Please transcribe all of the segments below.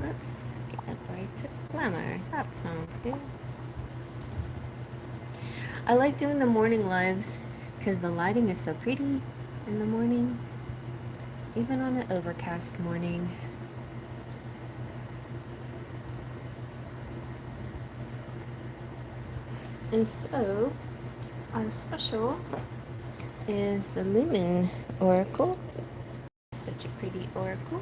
Let's get right to glamour. That sounds good. I like doing the morning lives because the lighting is so pretty in the morning, even on an overcast morning. And so, our special is the Lumen Oracle. Such a pretty oracle.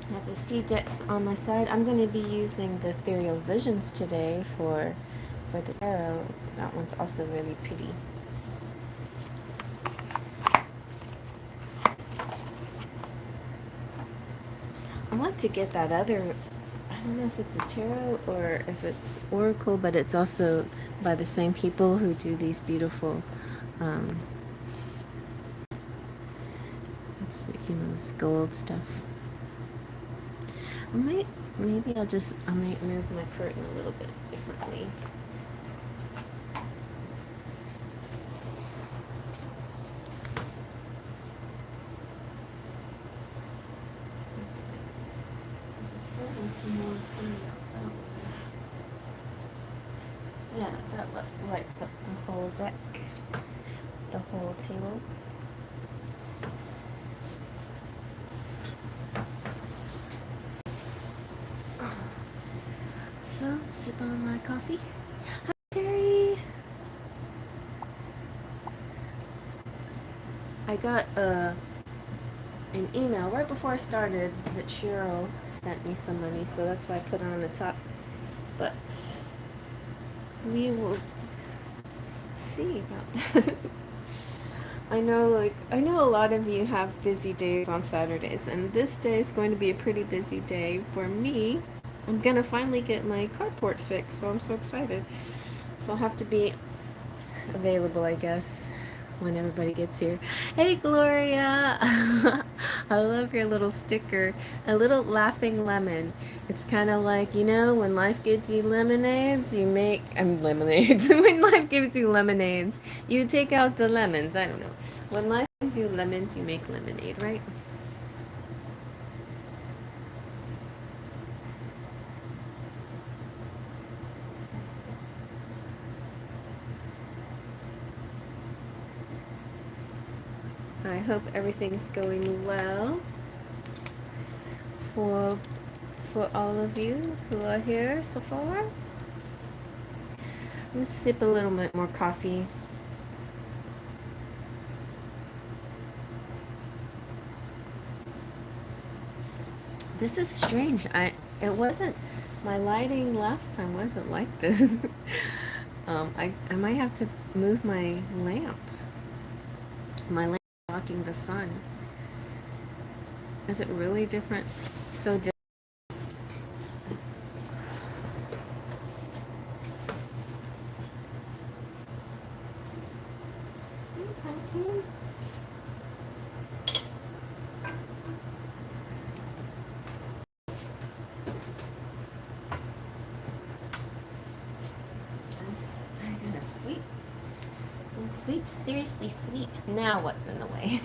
I have a few decks on my side. I'm going to be using the Ethereal Visions today for the tarot. That one's also really pretty. I like to get that other, I don't know if it's a tarot or if it's oracle, but it's also by the same people who do these beautiful, it's, you know, this gold stuff. I might move my curtain a little bit differently. Yeah, that lights up the whole deck, the whole table. So, sip on my coffee. Hi, Terry. I got an email right before I started that Cheryl sent me some money, so that's why I put it on the top. But we will see about that. I know a lot of you have busy days on Saturdays, and this day is going to be a pretty busy day for me. I'm gonna finally get my carport fixed, so I'm so excited. So I'll have to be available, I guess, when everybody gets here. Hey, Gloria! I love your little sticker. A little laughing lemon. It's kind of like, you know, when life gives you lemonades, you make... lemonades. When life gives you lemonades, you take out the lemons. I don't know. When life gives you lemons, you make lemonade, right? I hope everything's going well for all of you who are here so far. I'm gonna sip a little bit more coffee. This is strange. It wasn't, my lighting last time wasn't like this. I might have to move my lamp. My lamp is blocking the sun. Is it really different? So different. Pumpkin. I got a sweep. Sweep, seriously sweep. Now what's in the way?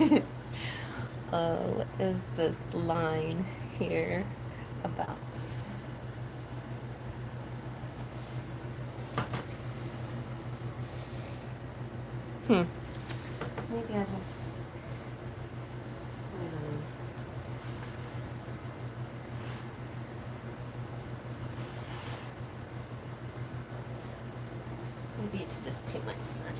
What is this line here about? Maybe I just... I don't know. Maybe it's just too much sun.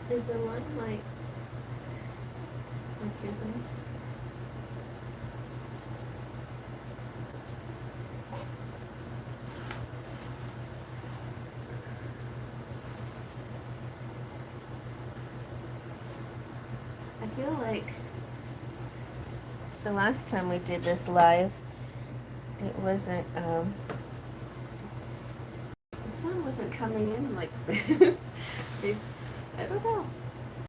Is the line like Christmas? I feel like the last time we did this live, it wasn't, the sun wasn't coming in like this. I don't know.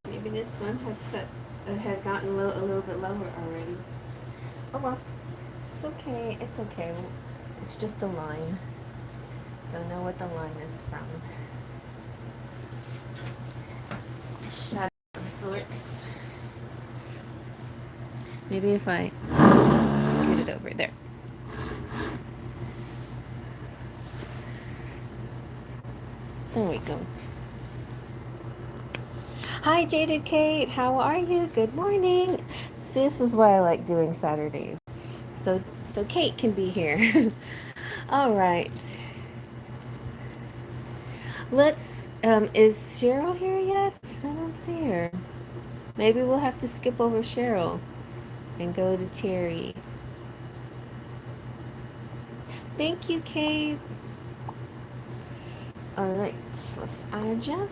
Maybe this sun had gotten a little bit lower already. Oh well. It's okay. It's okay. It's just a line. Don't know what the line is from. A shadow of sorts. Maybe if I scoot it over there. There we go. Hi, Jaded Kate. How are you? Good morning. See, this is why I like doing Saturdays. So Kate can be here. All right. Let's. Is Cheryl here yet? I don't see her. Maybe we'll have to skip over Cheryl and go to Terry. Thank you, Kate. All right. Let's add you.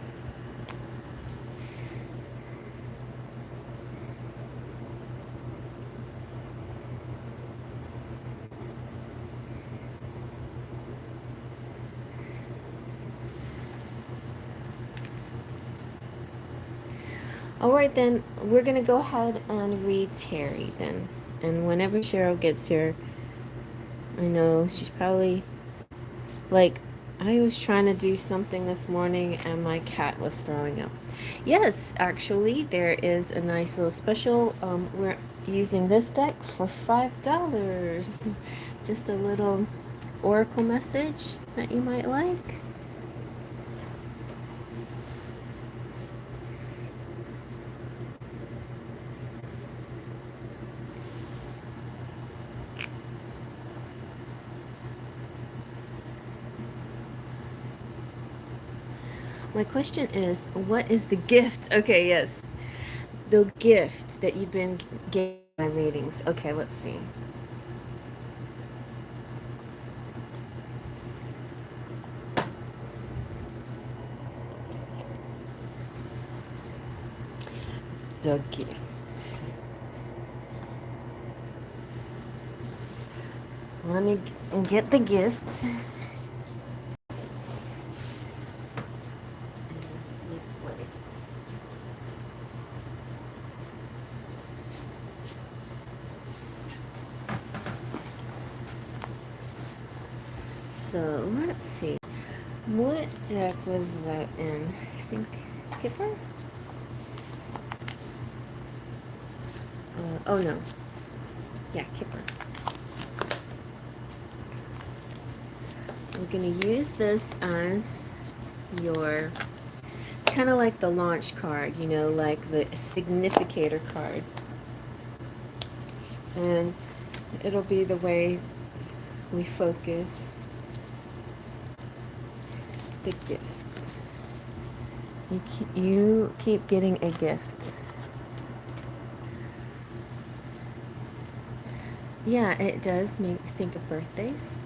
All right, then we're gonna go ahead and read Terry then. And whenever Cheryl gets here, I know she's probably like, I was trying to do something this morning and my cat was throwing up. Yes, actually, there is a nice little special. We're using this deck for $5. Just a little oracle message that you might like. My question is, what is the gift? Okay, yes. The gift that you've been getting my readings. Okay, let's see. The gift. Let me get the gift. So let's see. What deck was that in? I think Kipper? Oh no. Yeah, Kipper. We're going to use this as your, kind of like the launch card, you know, like the significator card. And it'll be the way we focus the gifts. You keep getting a gift. Yeah, it does make me think of birthdays.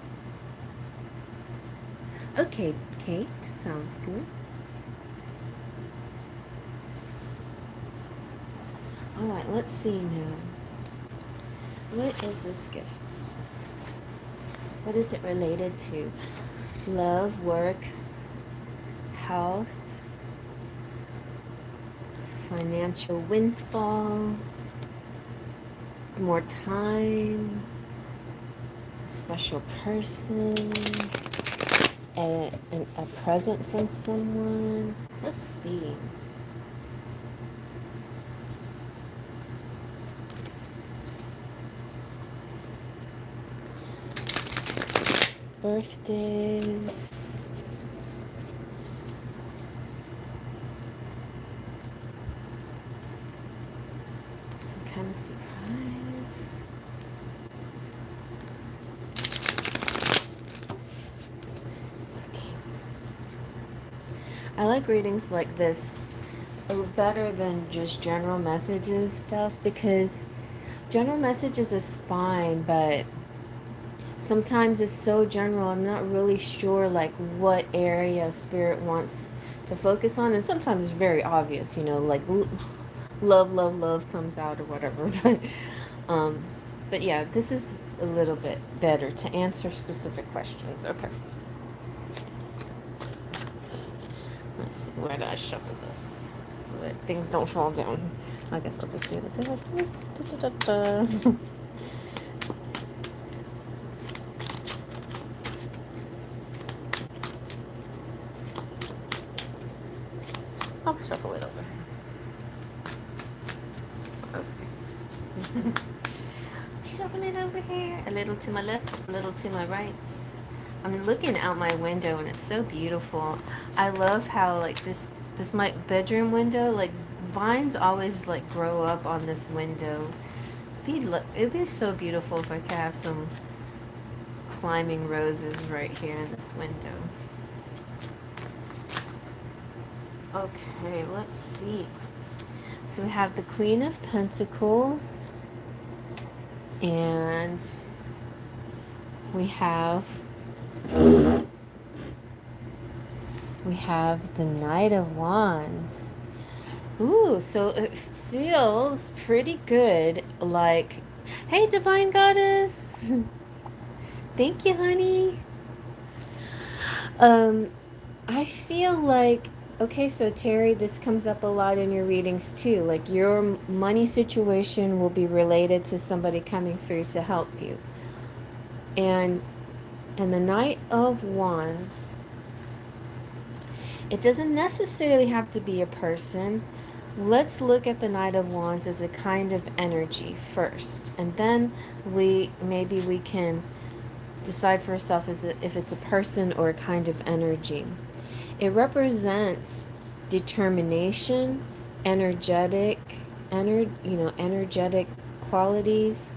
Okay, Kate, sounds good. Alright, let's see now. What is this gift? What is it related to? Love, work, health, financial windfall, more time, special person, a present from someone. Let's see. Birthdays. Some kind of surprise. Okay. I like readings like this better than just general messages stuff, because general messages is fine, but sometimes it's so general, I'm not really sure like what area spirit wants to focus on, and sometimes it's very obvious, you know, like love, love, love comes out or whatever. But yeah, this is a little bit better to answer specific questions. Okay. Let's see, where did I shuffle this so that things don't fall down? I guess I'll just do the like this. shuffle it over here. Okay. Shuffle it over here. A little to my left, a little to my right. I'm looking out my window and it's so beautiful. I love how like this my bedroom window, like vines always like grow up on this window. It'd be so beautiful if I could have some climbing roses right here in this window. Okay, let's see. So we have the Queen of Pentacles, and we have the Knight of Wands. Ooh, so it feels pretty good. Like, hey, Divine Goddess. Thank you, honey. I feel like, okay, so Terry, this comes up a lot in your readings too. Like your money situation will be related to somebody coming through to help you. And the Knight of Wands, it doesn't necessarily have to be a person. Let's look at the Knight of Wands as a kind of energy first, and then maybe we can decide for ourselves if it's a person or a kind of energy. It represents determination, energetic qualities,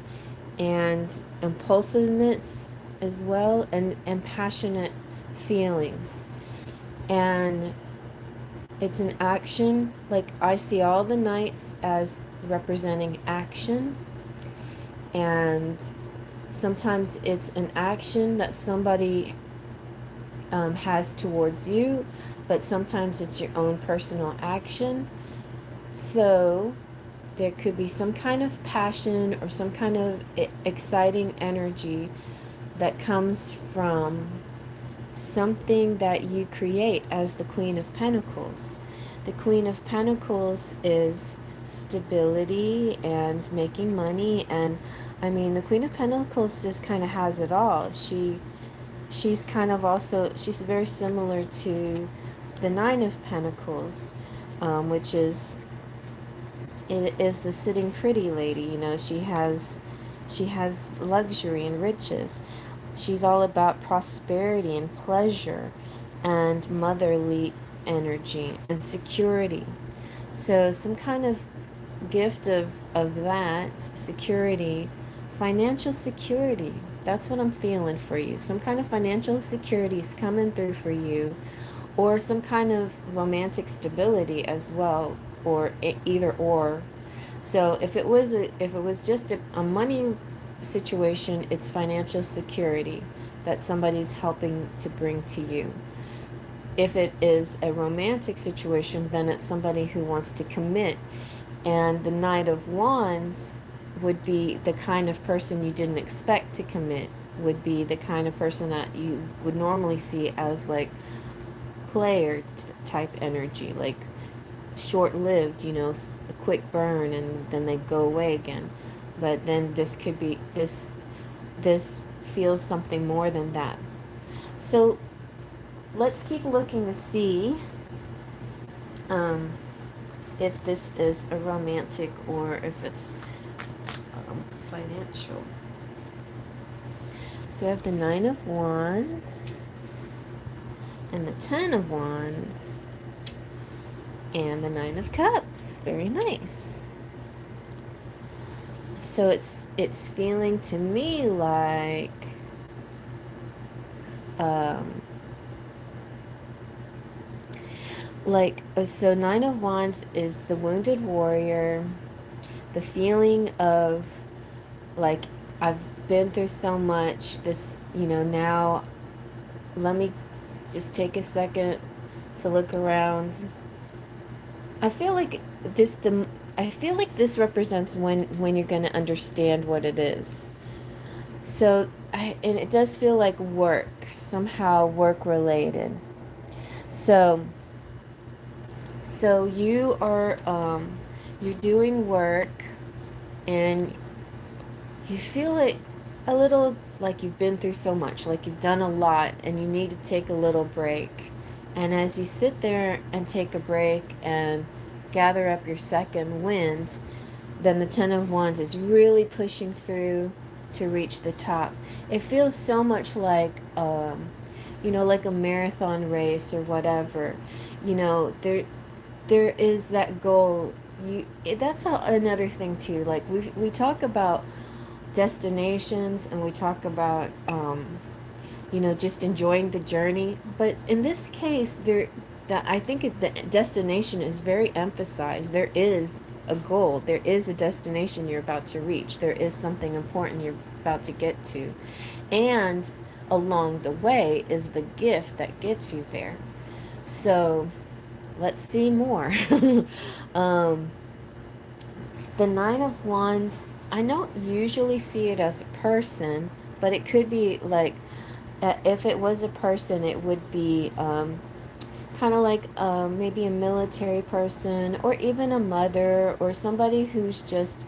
and impulsiveness as well, and passionate feelings. And it's an action. Like, I see all the knights as representing action, and sometimes it's an action that somebody has towards you, but sometimes it's your own personal action. So there could be some kind of passion or some kind of exciting energy that comes from something that you create as the Queen of Pentacles. The Queen of Pentacles is stability and making money, and I mean, the Queen of Pentacles just kind of has it all. She's kind of also, she's very similar to the Nine of Pentacles, which is the sitting pretty lady. You know, she has luxury and riches. She's all about prosperity and pleasure and motherly energy and security. So some kind of gift of that security, financial security. That's what I'm feeling for you. Some kind of financial security is coming through for you, or some kind of romantic stability as well, or either or. So if it was just a money situation, it's financial security that somebody's helping to bring to you. If it is a romantic situation, then it's somebody who wants to commit. And the Knight of Wands would be the kind of person you didn't expect to commit, would be the kind of person that you would normally see as like player type energy, like short-lived, you know, a quick burn and then they go away again. But then this could be, this feels something more than that. So let's keep looking to see if this is a romantic or if it's financial. So I have the Nine of Wands and the Ten of Wands and the Nine of Cups. Very nice. So it's feeling to me like so Nine of Wands is the wounded warrior, the feeling of like, I've been through so much, this, you know, now let me just take a second to look around. I feel like this represents when you're going to understand what it is. So and it does feel like work, somehow work related. So you are you're doing work and you feel it a little like you've been through so much, like you've done a lot and you need to take a little break. And as you sit there and take a break and gather up your second wind, then the Ten of Wands is really pushing through to reach the top. It feels so much like, like a marathon race or whatever. There is that goal. That's another thing too. Like we talk about destinations and we talk about just enjoying the journey. But in this case, I think the destination is very emphasized. There is a goal. There is a destination you're about to reach. There is something important you're about to get to. And along the way is the gift that gets you there. So let's see more. um, the Nine of Wands, I don't usually see it as a person, but it could be like, if it was a person, it would be kind of like maybe a military person, or even a mother, or somebody who's just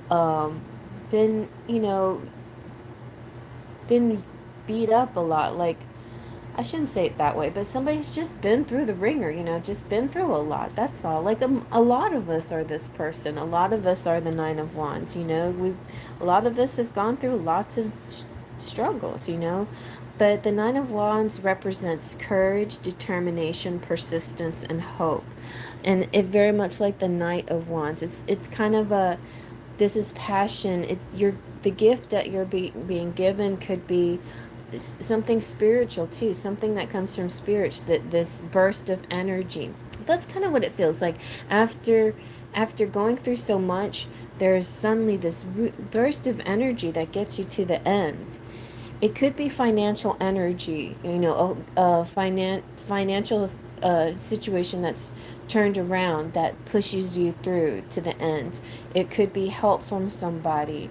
been, been beat up a lot. Like, I shouldn't say it that way, but somebody's just been through the ringer, just been through a lot. That's all. Like, a lot of us are this person. A lot of us are the Nine of Wands, a lot of us have gone through lots of struggles, But the Nine of Wands represents courage, determination, persistence, and hope. And it very much like the Knight of Wands. It's kind of this is passion. The gift that you're being given could be something spiritual too, something that comes from spirit, that this burst of energy. That's kind of what it feels like after going through so much. There's suddenly this burst of energy that gets you to the end. It could be financial energy, a financial situation that's turned around that pushes you through to the end. It could be help from somebody,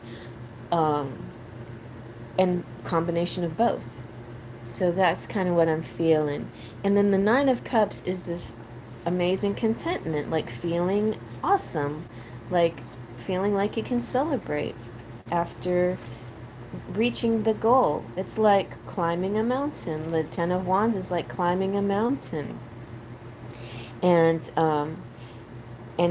and combination of both. So that's kind of what I'm feeling. And then the Nine of Cups is this amazing contentment, like feeling awesome, like feeling like you can celebrate after reaching the goal. It's like climbing a mountain. The Ten of Wands is like climbing a mountain. And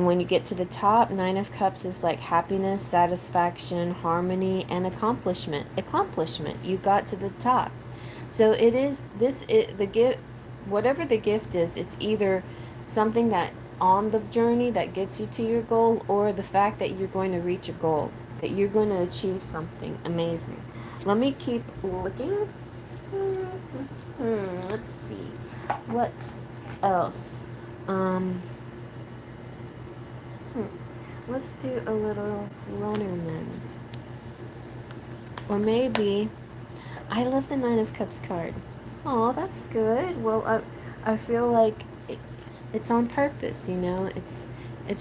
when you get to the top, Nine of Cups is like happiness, satisfaction, harmony, and accomplishment. You got to the top. So the gift, whatever the gift is, it's either something that on the journey that gets you to your goal, or the fact that you're going to reach a goal, that you're going to achieve something amazing. Let me keep looking. Let's see. What else? Let's do a little Lenormand. Or maybe, I love the Nine of Cups card. Oh, that's good. Well, I feel like it's on purpose, It's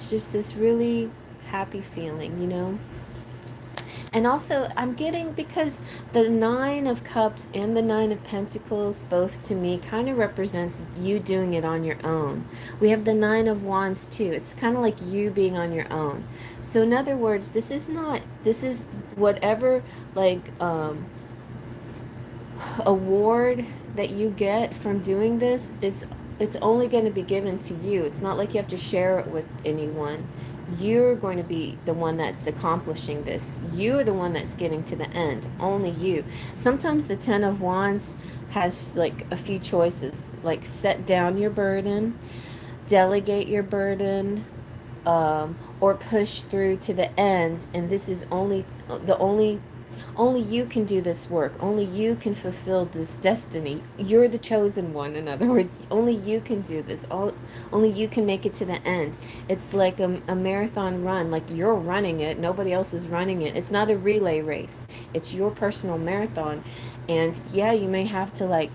just this really happy feeling, And also, I'm getting, because the Nine of Cups and the Nine of Pentacles, both to me, kind of represents you doing it on your own. We have the Nine of Wands too. It's kind of like you being on your own. So in other words, this is whatever, like, award that you get from doing this, it's only going to be given to you. It's not like you have to share it with anyone. You're going to be the one that's accomplishing this. You're the one that's getting to the end. Only you. Sometimes the Ten of Wands has like a few choices, like set down your burden, delegate your burden, or push through to the end. And this is only you can do this work. Only you can fulfill this destiny. You're the chosen one, in other words. Only you can do this. Only you can make it to the end. It's like a marathon run. Like, you're running it. Nobody else is running it. It's not a relay race. It's your personal marathon. And yeah, you may have to like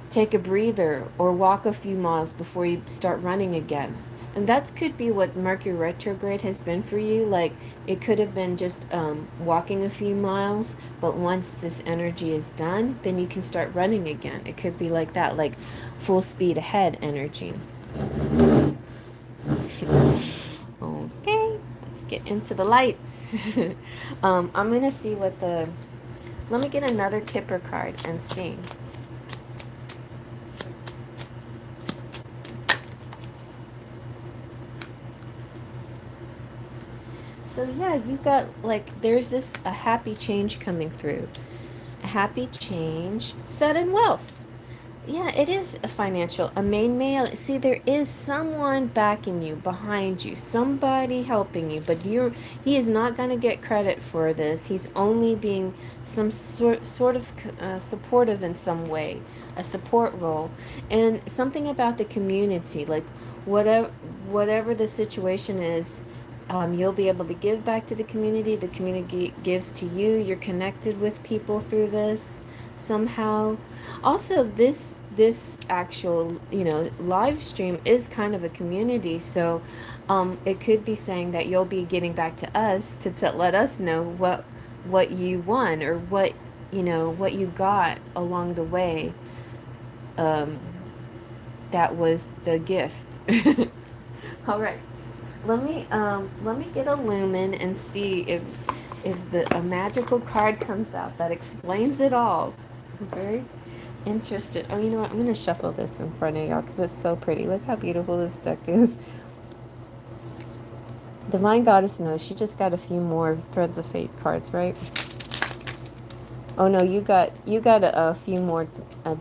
take a breather or walk a few miles before you start running again. And that could be what Mercury retrograde has been for you. Like, it could have been just walking a few miles, but once this energy is done, then you can start running again. It could be like that, like full speed ahead energy. Okay, let's get into the lights. I'm going to see what let me get another Kipper card and see. So yeah, you got like there's this a happy change coming through. A happy change, sudden wealth. Yeah, it is a financial, a main male. See, there is someone backing you, behind you, somebody helping you, but he is not going to get credit for this. He's only being some sort of supportive in some way, a support role, and something about the community, like whatever the situation is. You'll be able to give back to the community. The community gives to you. You're connected with people through this somehow. Also, this actual live stream is kind of a community, so it could be saying that you'll be getting back to us to let us know what you won, or what you got along the way. um, that was the gift. All right, let me get a lumen and see if a magical card comes out that explains it all. I'm very interested. Oh, you know what? I'm going to shuffle this in front of y'all because it's so pretty. Look how beautiful this deck is. Divine Goddess knows. She just got a few more Threads of Fate cards, right? Oh no, you got a few more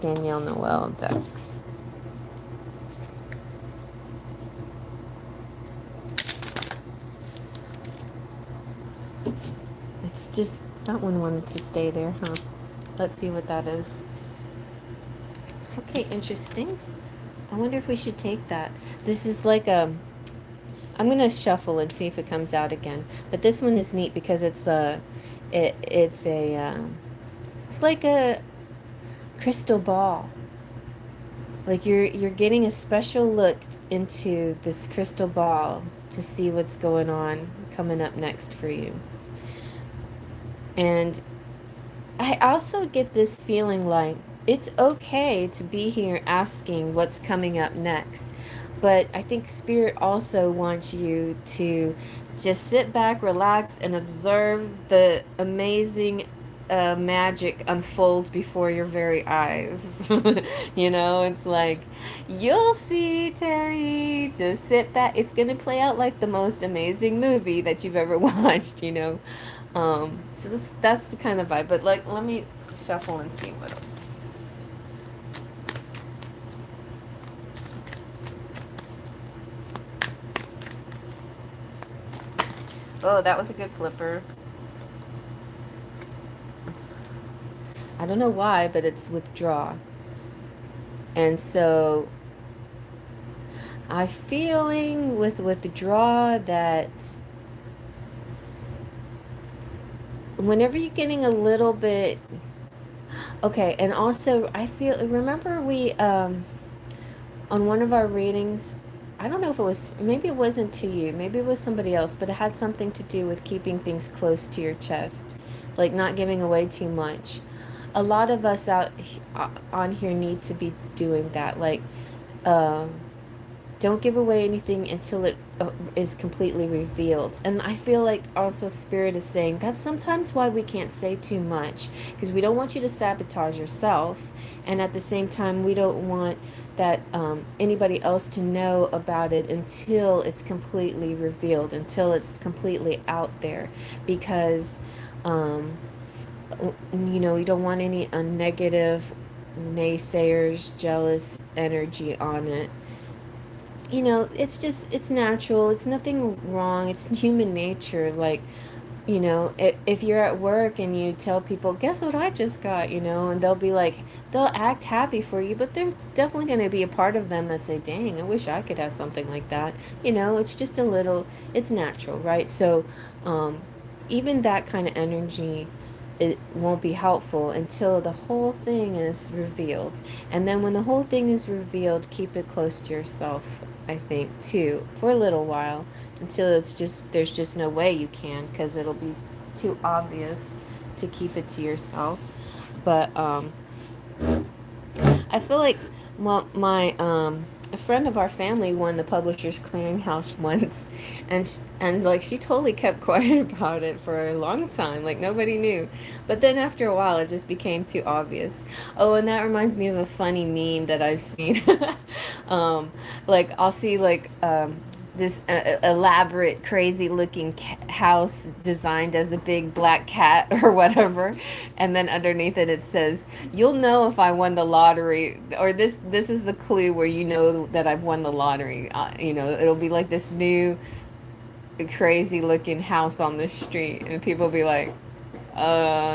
Danielle Noel decks. It's just that one wanted to stay there, huh? Let's see what that is. Okay, interesting. I wonder if we should take that. This is like a... I'm going to shuffle and see if it comes out again. But this one is neat because it's it's like a crystal ball. Like you're getting a special look into this crystal ball to see what's going on coming up next for you. And I also get this feeling like it's okay to be here asking what's coming up next. But I think Spirit also wants you to just sit back, relax, and observe the amazing magic unfold before your very eyes. It's like, you'll see, Terry. Just sit back. It's going to play out like the most amazing movie that you've ever watched. So that's the kind of vibe. But like, let me shuffle and see what else. Oh, that was a good flipper. I don't know why, but it's withdraw. And so I'm feeling with withdraw that whenever you're getting a little bit... Okay, and also remember we on one of our readings, I don't know if it was, maybe it wasn't to you, maybe it was somebody else, but it had something to do with keeping things close to your chest, like not giving away too much. A lot of us on here need to be doing that. Like, don't give away anything until it is completely revealed. And I feel like also Spirit is saying that's sometimes why we can't say too much, because we don't want you to sabotage yourself, and at the same time we don't want that anybody else to know about it until it's completely revealed, until it's completely out there, because you don't want any negative naysayers, jealous energy on it. It's natural. It's nothing wrong. It's human nature. Like, if you're at work and you tell people, guess what I just got, and they'll act happy for you, but there's definitely going to be a part of them that say, dang, I wish I could have something like that. It's just it's natural, right? So, even that kind of energy, it won't be helpful until the whole thing is revealed. And then when the whole thing is revealed, keep it close to yourself, I think, too, for a little while, until there's just no way you can, because it'll be too obvious to keep it to yourself. But I feel like my a friend of our family won the Publishers Clearinghouse once, and like she totally kept quiet about it for a long time, like nobody knew. But then after a while, it just became too obvious. Oh, and that reminds me of a funny meme that I've seen. Like I'll see this elaborate, crazy looking house designed as a big black cat or whatever, and then underneath it it says, "You'll know if I won the lottery," or this is the clue where you know that I've won the lottery. It'll be like this new crazy looking house on the street, and people will be like,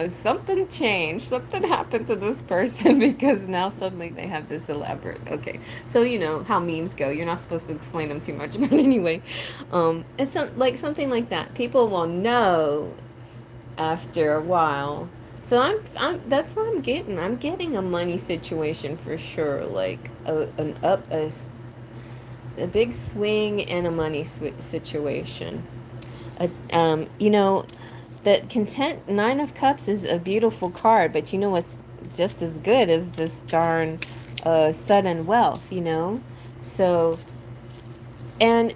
something changed. Something happened to this person because now suddenly they have this elaborate. Okay, so you know how memes go. You're not supposed to explain them too much, but anyway, it's like something like that. People will know after a while. So that's what I'm getting. I'm getting a money situation for sure, like a big swing and a money situation. You know, the content Nine of Cups is a beautiful card, but you know what's just as good as this darn sudden wealth, you know? So and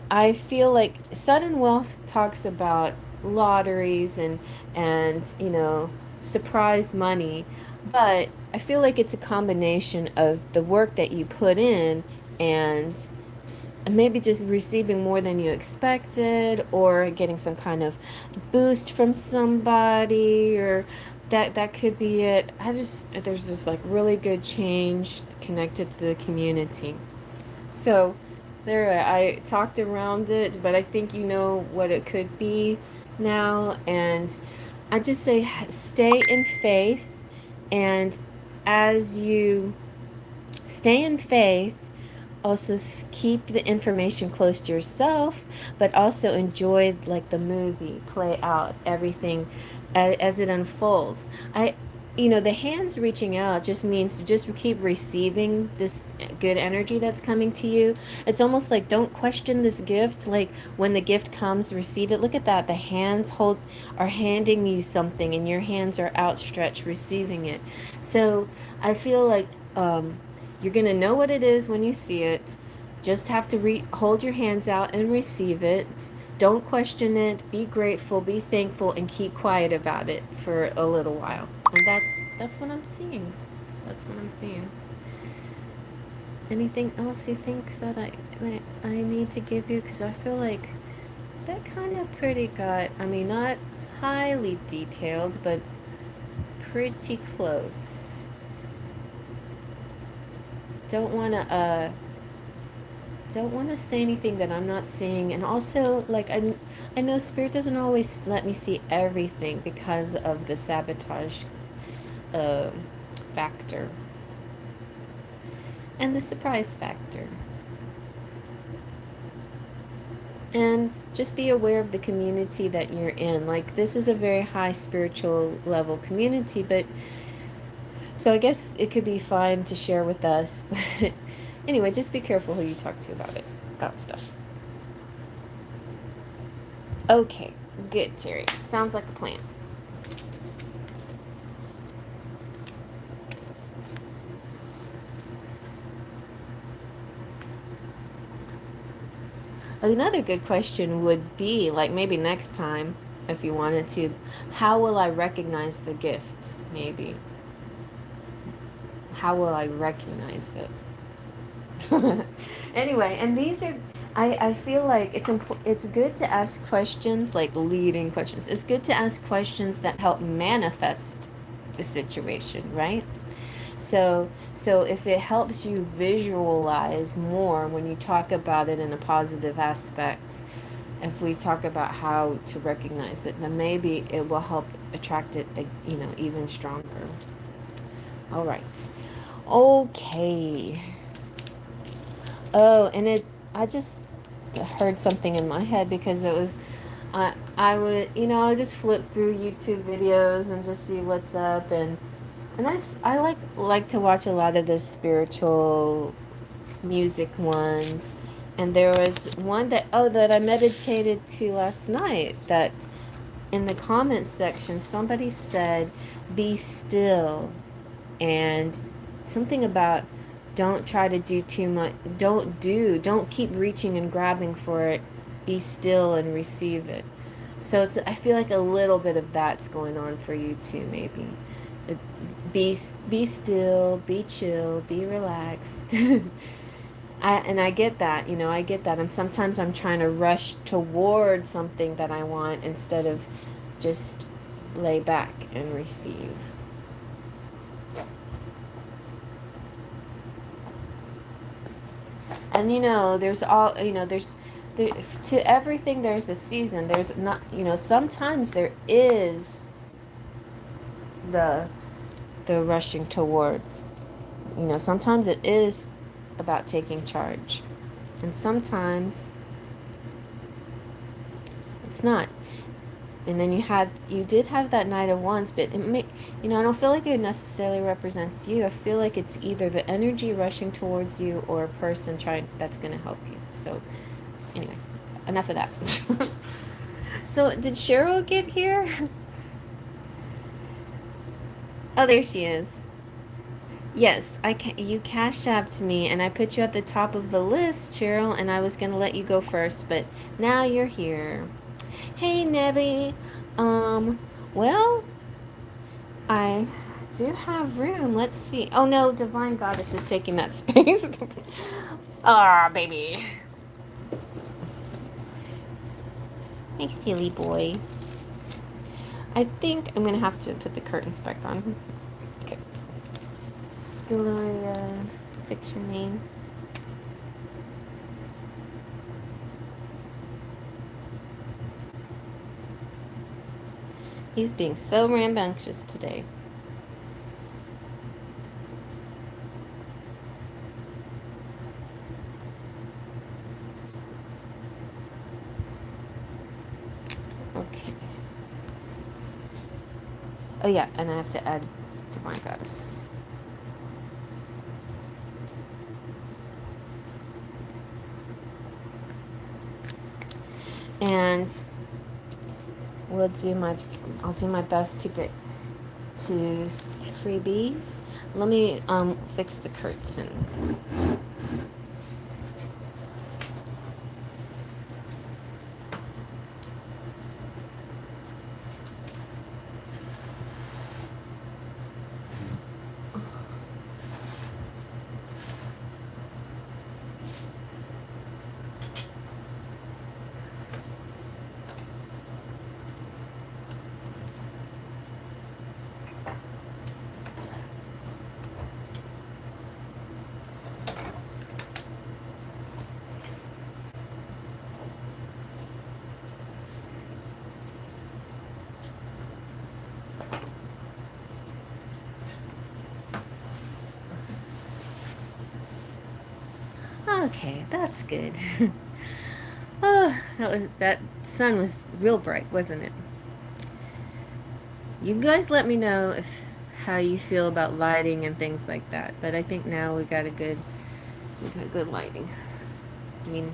I feel like sudden wealth talks about lotteries and you know, surprise money, but I feel like it's a combination of the work that you put in and maybe just receiving more than you expected or getting some kind of boost from somebody, or that could be it. There's this like really good change connected to the community. So there, I talked around it, but I think you know what it could be now. And I just say stay in faith. And as you stay in faith, also keep the information close to yourself, but also enjoy like the movie play out everything as it unfolds. The hands reaching out just means just keep receiving this good energy that's coming to you. It's almost like don't question this gift. Like when the gift comes, receive it. Look at that. The hands are handing you something and your hands are outstretched receiving it. So I feel like you're going to know what it is when you see it. Just have to hold your hands out and receive it. Don't question it. Be grateful, be thankful, and keep quiet about it for a little while. And that's what I'm seeing. That's what I'm seeing. Anything else you think that I need to give you? Because I feel like that kind of pretty got, I mean, not highly detailed, but pretty close. Don't want to say anything that I'm not seeing. And also, like, I know Spirit doesn't always let me see everything because of the sabotage factor and the surprise factor. And just be aware of the community that you're in. Like, this is a very high spiritual level community, but so I guess it could be fine to share with us. But anyway, just be careful who you talk to about stuff. Okay, good, Terry. Sounds like a plan. Another good question would be, like maybe next time, if you wanted to, how will I recognize the gifts? Maybe. How will I recognize it? Anyway, and these are, I feel like it's good to ask questions, like leading questions. It's good to ask questions that help manifest the situation, right? So if it helps you visualize more when you talk about it in a positive aspect, if we talk about how to recognize it, then maybe it will help attract it, even stronger. All right. Okay. Oh, and I just heard something in my head because it was, I would, I just flip through YouTube videos and just see what's up, and I like to watch a lot of the spiritual music ones, and there was one that I meditated to last night, that in the comments section somebody said, "Be still," and something about don't try to do too much, don't keep reaching and grabbing for it, be still and receive it. So I feel like a little bit of that's going on for you too, maybe. Be still, be chill, be relaxed. I get that, I get that. And sometimes I'm trying to rush toward something that I want instead of just lay back and receive. And there's all, there, to everything there's a season. There's not, sometimes there is the rushing towards. Sometimes it is about taking charge. And sometimes it's not. And then you did have that Knight of Wands, but it may, I don't feel like it necessarily represents you. I feel like it's either the energy rushing towards you or a person that's going to help you. So anyway, enough of that. So did Cheryl get here? Oh, there she is. Yes, you Cashapped me, and I put you at the top of the list, Cheryl, and I was going to let you go first, but now you're here. Hey, Nelly. Well, I do have room. Let's see. Oh, no, Divine Goddess is taking that space. Ah, baby. Hey, silly boy. I think I'm going to have to put the curtains back on. Okay. Gloria, fix your name. He's being so rambunctious today. Okay. Oh yeah, and I have to add Divine Goddess. And I'll do my best to get to freebies. Let me fix the curtain. Okay, that's good. Oh, that sun was real bright, wasn't it? You guys let me know how you feel about lighting and things like that. But I think now we got good lighting. I mean,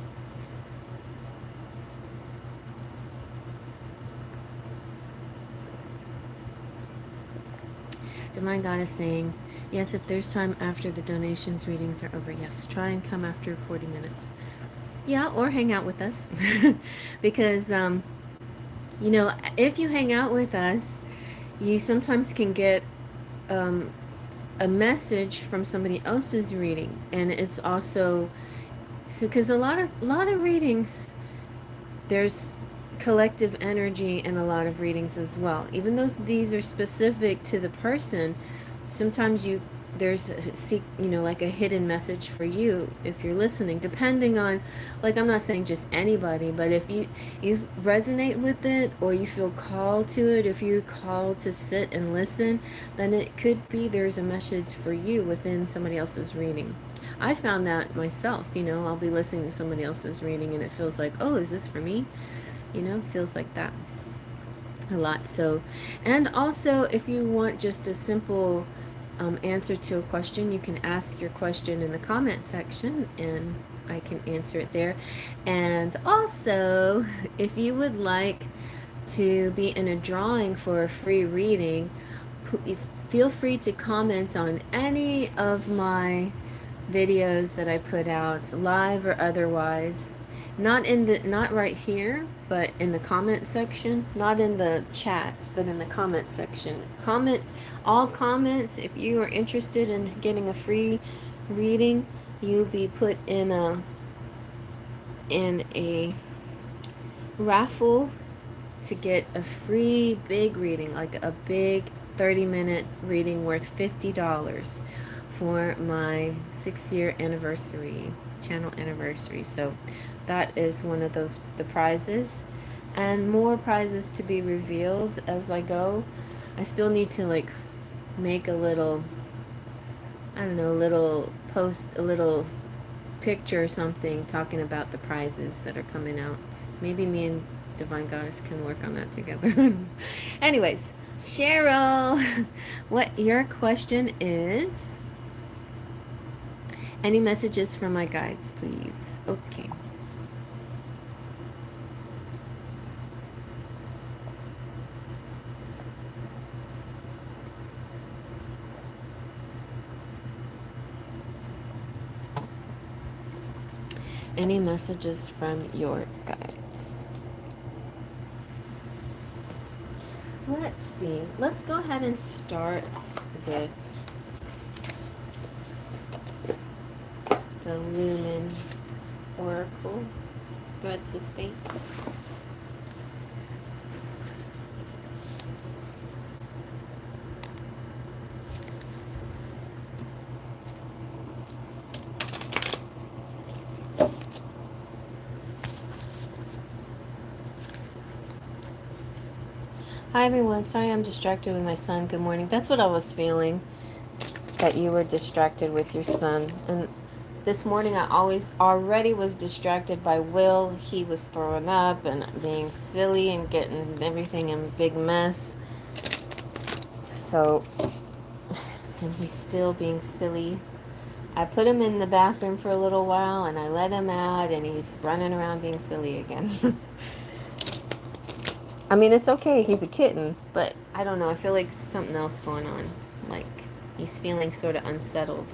Divine Goddess saying, yes, if there's time after the donations readings are over, yes, try and come after 40 minutes. Yeah, or hang out with us. Because, if you hang out with us, you sometimes can get a message from somebody else's reading. And it's also, because a lot of readings, there's collective energy in a lot of readings as well. Even though these are specific to the person, sometimes there's like a hidden message for you if you're listening, depending on, like, I'm not saying just anybody, but if you resonate with it or you feel called to it, if you're called to sit and listen, then it could be there's a message for you within somebody else's reading. I found that myself. I'll be listening to somebody else's reading and it feels like, oh, is this for me? Feels like that a lot. So, and also if you want just a simple answer to a question, you can ask your question in the comment section and I can answer it there. And also, if you would like to be in a drawing for a free reading, feel free to comment on any of my videos that I put out, live or otherwise. Not right here, but in the comment section. Not in the chat, but in the comment section. All comments. If you are interested in getting a free reading, you'll be put in a raffle to get a free big reading, like a big 30-minute reading worth $50 for my 6-year anniversary, channel anniversary. So that is one of the prizes, and more prizes to be revealed as I go. I still need to like make a little, I don't know, a little post, a little picture or something talking about the prizes that are coming out. Maybe me and Divine Goddess can work on that together. Anyways, Cheryl, what your question is? Any messages from my guides, please? Okay. Any messages from your guides? Let's see. Let's go ahead and start with the Lumen Oracle, Threads of Fate. Hi everyone, sorry I'm distracted with my son. Good morning. That's what I was feeling, that you were distracted with your son. And this morning I already was distracted by Will. He was throwing up and being silly and getting everything in a big mess. So, and he's still being silly. I put him in the bathroom for a little while and I let him out and he's running around being silly again. I mean, it's okay, he's a kitten, but I don't know, I feel like something else going on. Like, he's feeling sort of unsettled.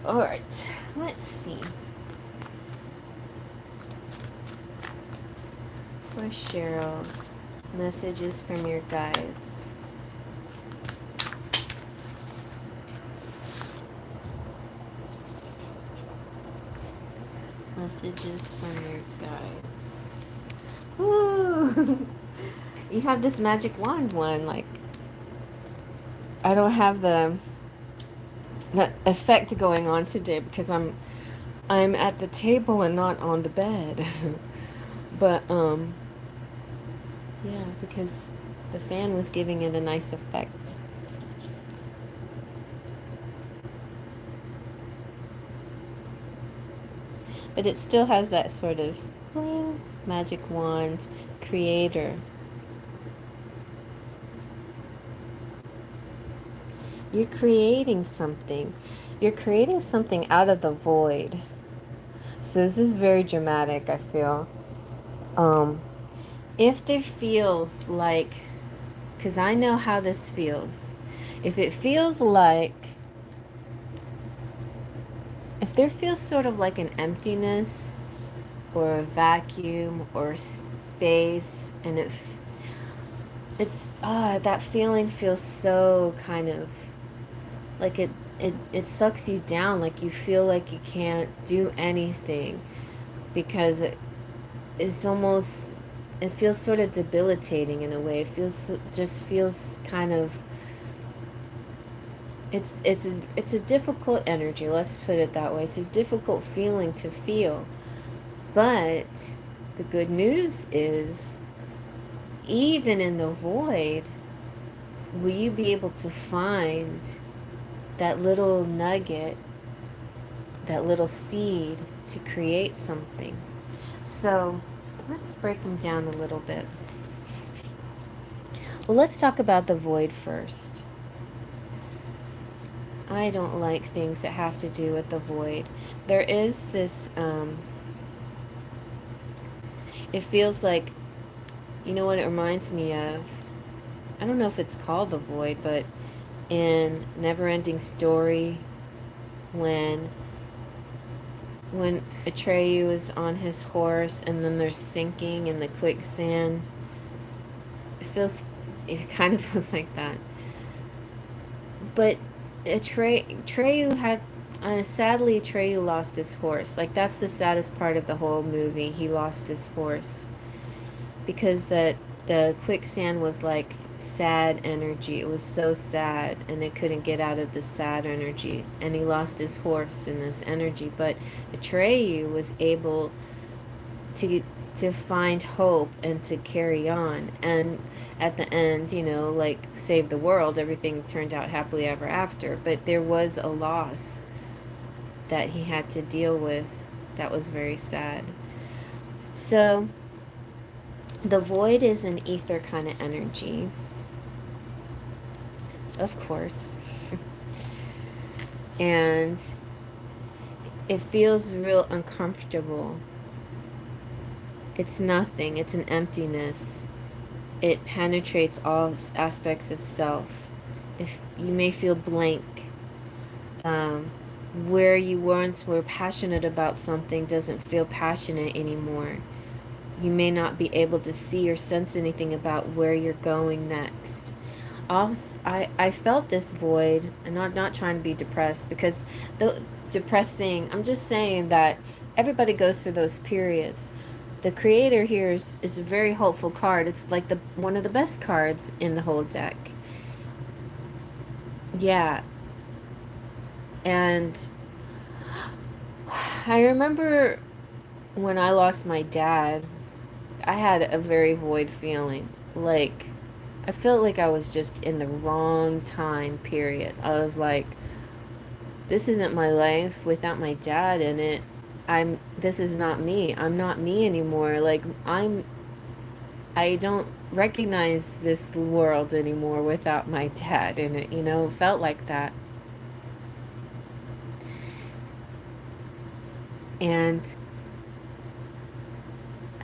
Alright, let's see. For Cheryl, messages from your guides. Messages from your guides. Ooh! You have this magic wand one, like, I don't have the effect going on today because I'm at the table and not on the bed. But yeah, because the fan was giving it a nice effect. But it still has that sort of bling, magic wand, creator. You're creating something. You're creating something out of the void. So this is very dramatic, I feel. If there feels like, because I know how this feels. If it feels like, if there feels sort of like an emptiness or a vacuum or space, and it's that feeling feels so kind of like it sucks you down, like you feel like you can't do anything because it's almost, it feels sort of debilitating in a way. It just feels kind of, it's a difficult energy, let's put it that way. It's a difficult feeling to feel. But the good news is, even in the void, will you be able to find that little nugget, that little seed to create something? So let's break them down a little bit. Well, let's talk about the void first. I don't like things that have to do with the void. There is this, it feels like, you know what it reminds me of? I don't know if it's called the void, but in Neverending Story, when Atreyu is on his horse and then they're sinking in the quicksand, it kind of feels like that. But Treyu had, sadly, Treyu lost his horse. Like, that's the saddest part of the whole movie. He lost his horse because the quicksand was like sad energy. It was so sad, and they couldn't get out of the sad energy, and he lost his horse in this energy. But Atreyu was able to find hope and to carry on, and at the end, you know, like, save the world. Everything turned out happily ever after, but there was a loss that he had to deal with that was very sad. So the void is an ether kind of energy, of course. And it feels real uncomfortable. It's nothing, it's an emptiness. It penetrates all aspects of self. If you may feel blank, where you once were passionate about something doesn't feel passionate anymore. You may not be able to see or sense anything about where you're going next. Also, I felt this void, and I'm not trying to be depressed, because the depressing, I'm just saying that everybody goes through those periods. The creator here is a very hopeful card. It's like one of the best cards in the whole deck. Yeah. And I remember when I lost my dad, I had a very void feeling. Like, I felt like I was just in the wrong time period. I was like, this isn't my life without my dad in it. This is not me. I'm not me anymore. Like, I don't recognize this world anymore without my dad in it, you know? It felt like that. And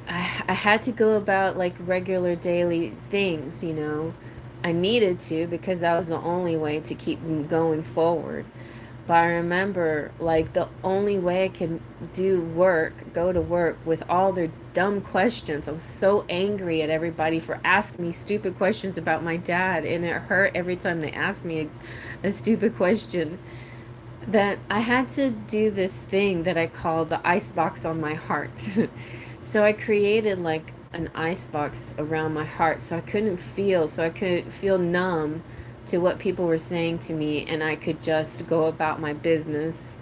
I had to go about like regular daily things, you know. I needed to, because that was the only way to keep going forward. But I remember, like, the only way I can go to work with all their dumb questions. I was so angry at everybody for asking me stupid questions about my dad, and it hurt every time they asked me a stupid question. That I had to do this thing that I called the icebox on my heart. So I created like an icebox around my heart, so I couldn't feel numb to what people were saying to me, and I could just go about my business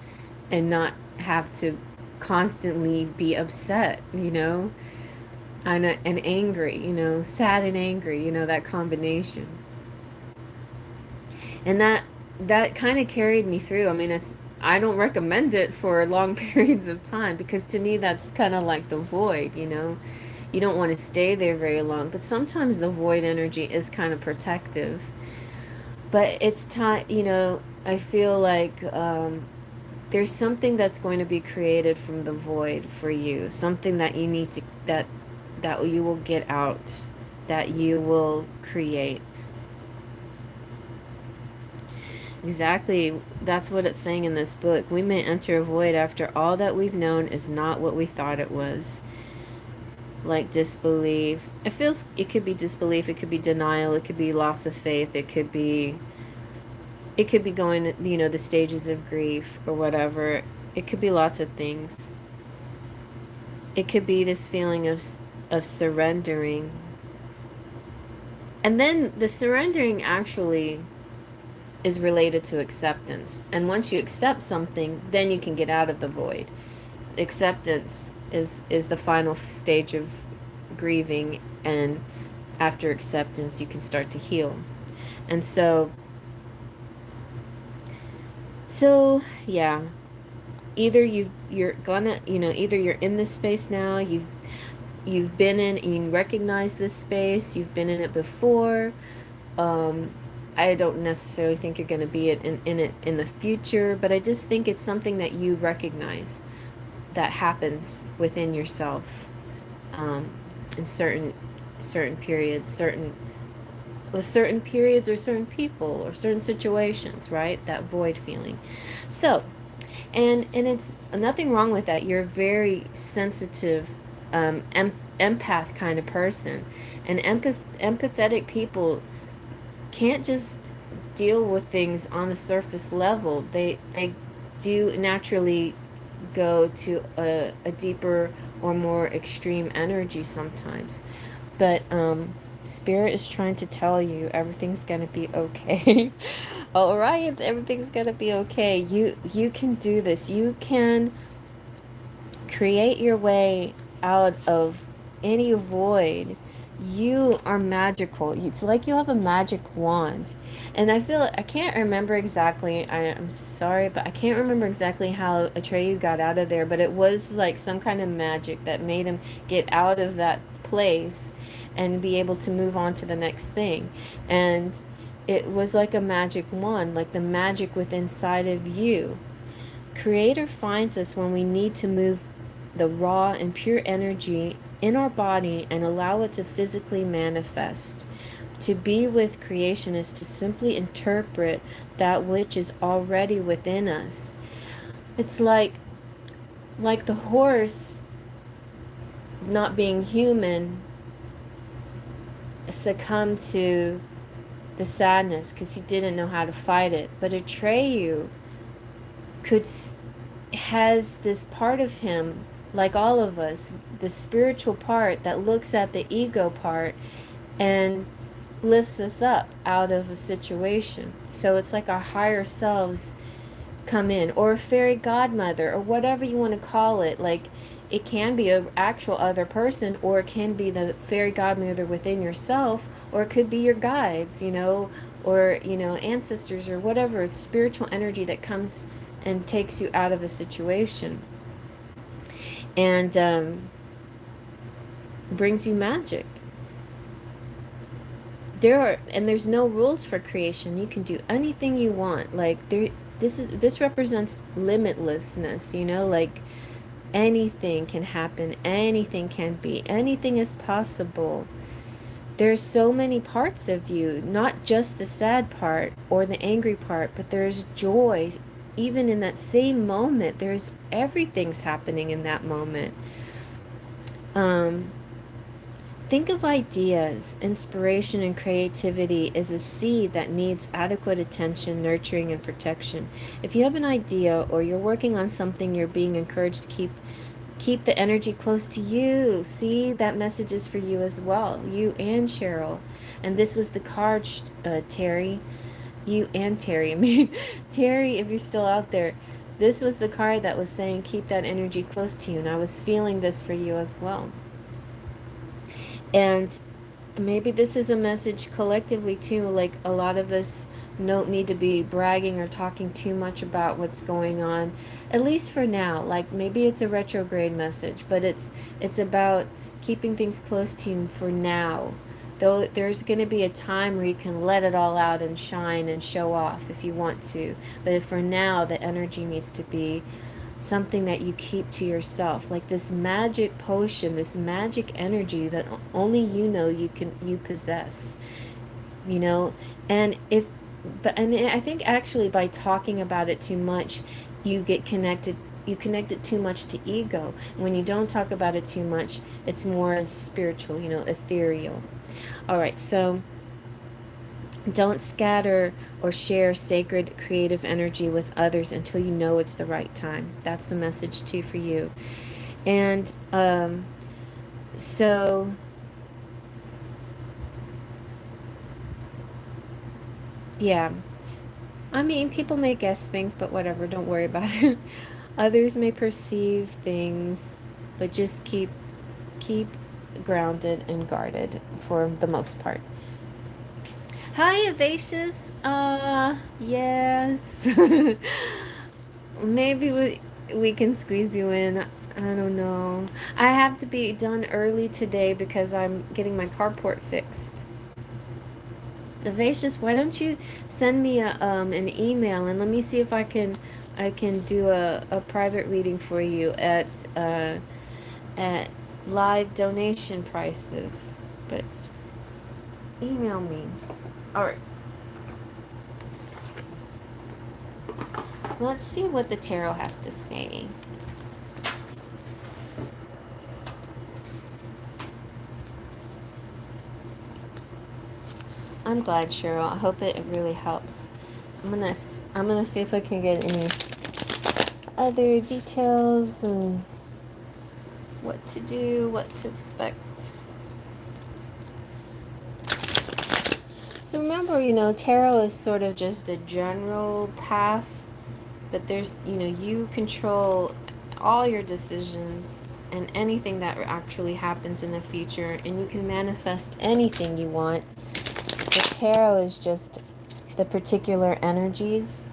and not have to constantly be upset, you know, and angry, you know, sad and angry, you know, that combination. And that kind of carried me through. I mean, I don't recommend it for long periods of time, because to me that's kind of like the void, you know. You don't want to stay there very long, but sometimes the void energy is kind of protective. But it's time, you know, I feel like there's something that's going to be created from the void for you, something that you need to, that you will get out, that you will create. Exactly. That's what it's saying in this book. We may enter a void after all that we've known is not what we thought it was. Like disbelief. It could be disbelief, it could be denial, it could be loss of faith, it could be going, you know, the stages of grief or whatever. It could be lots of things. It could be this feeling of surrendering. And then the surrendering actually is related to acceptance. And once you accept something, then you can get out of the void. Acceptance is the final stage of grieving, and after acceptance you can start to heal. And so yeah, either you're gonna, you know, either you're in this space now, you've been in, you recognize this space, you've been in it before. I don't necessarily think you're going to be in it in the future, but I just think it's something that you recognize that happens within yourself, in certain periods, with certain periods or certain people or certain situations, right? That void feeling. So, and it's nothing wrong with that. You're a very sensitive, empath kind of person, and empathetic people can't just deal with things on a surface level. They do naturally go to a deeper or more extreme energy sometimes. But Spirit is trying to tell you everything's gonna be okay. All right, everything's gonna be okay. You can do this. You can create your way out of any void. You are magical. It's like you have a magic wand. And I feel, I can't remember exactly, I'm sorry, but I can't remember exactly how Atreyu got out of there, but it was like some kind of magic that made him get out of that place and be able to move on to the next thing. And it was like a magic wand, like the magic within inside of you. Creator finds us when we need to move the raw and pure energy in our body and allow it to physically manifest. To be with creation is to simply interpret that which is already within us. It's like the horse not being human succumbed to the sadness because he didn't know how to fight it. But Atreyu has this part of him, like all of us, the spiritual part that looks at the ego part and lifts us up out of a situation. So it's like our higher selves come in, or a fairy godmother, or whatever you want to call it. Like, it can be an actual other person, or it can be the fairy godmother within yourself, or it could be your guides, or ancestors, or whatever spiritual energy that comes and takes you out of a situation and brings you magic. There's no rules for creation. You can do anything you want. Like, this represents limitlessness, like anything can happen, anything can be, anything is possible. There's so many parts of you, not just the sad part or the angry part, but there's joy. Even in that same moment, everything's happening in that moment. Think of ideas. Inspiration and creativity is a seed that needs adequate attention, nurturing, and protection. If you have an idea or you're working on something, you're being encouraged to keep the energy close to you. See, that message is for you as well, you and Cheryl. And this was the card, Terry. You and Terry. I mean, Terry, if you're still out there, this was the card that was saying keep that energy close to you. And I was feeling this for you as well. And maybe this is a message collectively too, like a lot of us don't need to be bragging or talking too much about what's going on, at least for now. Like, maybe it's a retrograde message, but it's about keeping things close to you for now. Though there's going to be a time where you can let it all out and shine and show off if you want to. But for now, the energy needs to be something that you keep to yourself, like this magic potion, this magic energy that only you possess, and I think actually by talking about it too much, you connect it too much to ego. When you don't talk about it too much, it's more spiritual, ethereal. All right, so don't scatter or share sacred creative energy with others until you know it's the right time. That's the message too for you. And so yeah, I mean, people may guess things, but whatever, don't worry about it. Others may perceive things, but just keep grounded and guarded for the most part. Hi, Evacious. Yes. Maybe we can squeeze you in. I don't know. I have to be done early today because I'm getting my carport fixed. Evacious, why don't you send me an email and let me see if I can do a private reading for you at live donation prices. But email me. All right. Let's see what the tarot has to say. I'm glad, Cheryl. I hope it really helps. I'm gonna see if I can get any other details and what to do, what to expect. So remember, tarot is sort of just a general path, but there's, you control all your decisions and anything that actually happens in the future, and you can manifest anything you want. The tarot is just the particular energies.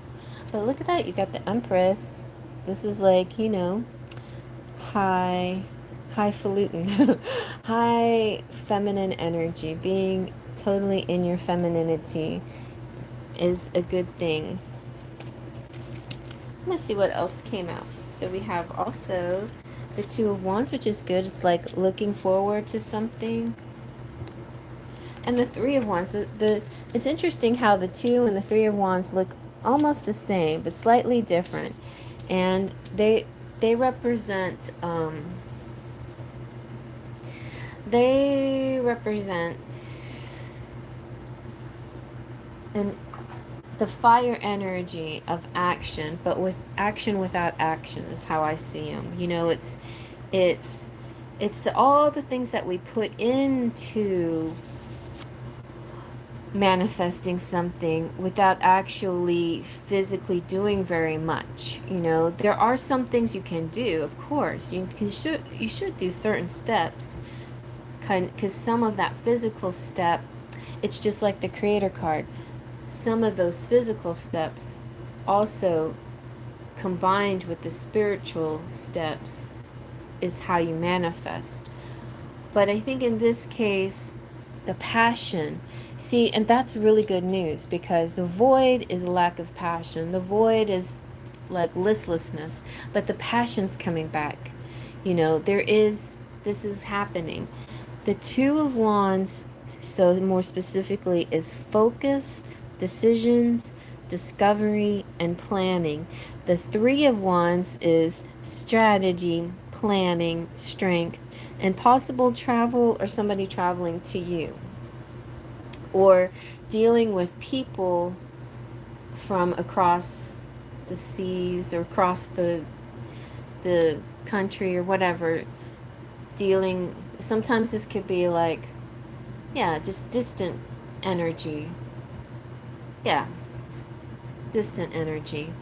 But look at that, you got the Empress. This is like, highfalutin, high feminine energy. Being totally in your femininity is a good thing. Let's see what else came out. So we have also the Two of Wands, which is good. It's like looking forward to something. And the Three of Wands. It's interesting how the Two and the Three of Wands look almost the same, but slightly different. And they represent the fire energy of action, but with action without action is how I see them. It's all the things that we put into manifesting something without actually physically doing very much. There are some things you can do, of course. You should do certain steps, because some of that physical step, it's just like the Creator card. Some of those physical steps also combined with the spiritual steps is how you manifest. But I think in this case, the passion, see, and that's really good news, because the void is lack of passion. The void is like listlessness, but the passion's coming back. This is happening. The Two of Wands, so more specifically, is focus, decisions, discovery, and planning. The Three of Wands is strategy, planning, strength, and possible travel or somebody traveling to you, or dealing with people from across the seas or across the country or whatever. Sometimes this could be like, just distant energy. Distant energy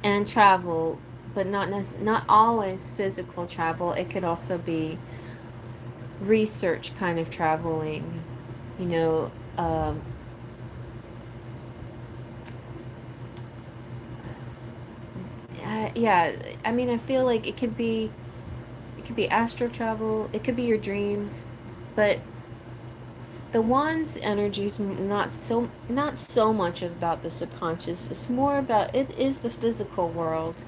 and travel, but not always physical travel. It could also be research kind of traveling, I feel like it could be astral travel, it could be your dreams, but the Wands energy is not so much about the subconscious. It's more about, it is the physical world,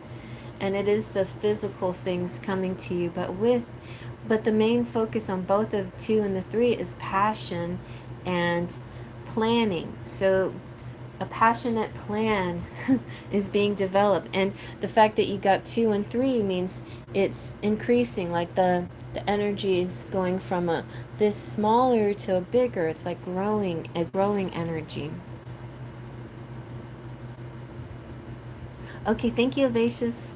and it is the physical things coming to you. But the main focus on both of the Two and the Three is passion and planning. So a passionate plan is being developed, and the fact that you got 2 and 3 means it's increasing. Like the energy is going from this smaller to a bigger. It's like a growing energy. Okay, thank you, Avacious.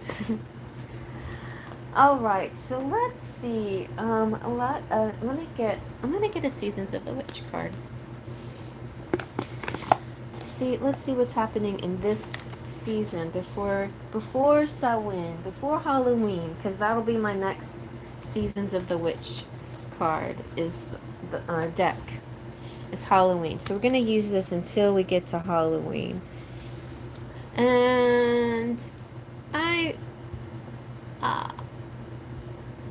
All right, so let's see. I'm gonna get a Seasons of the Witch card. Let's see what's happening in this season before Samhain, before Halloween, because that'll be my next Seasons of the Witch card. Is the deck is Halloween, so we're gonna use this until we get to Halloween. And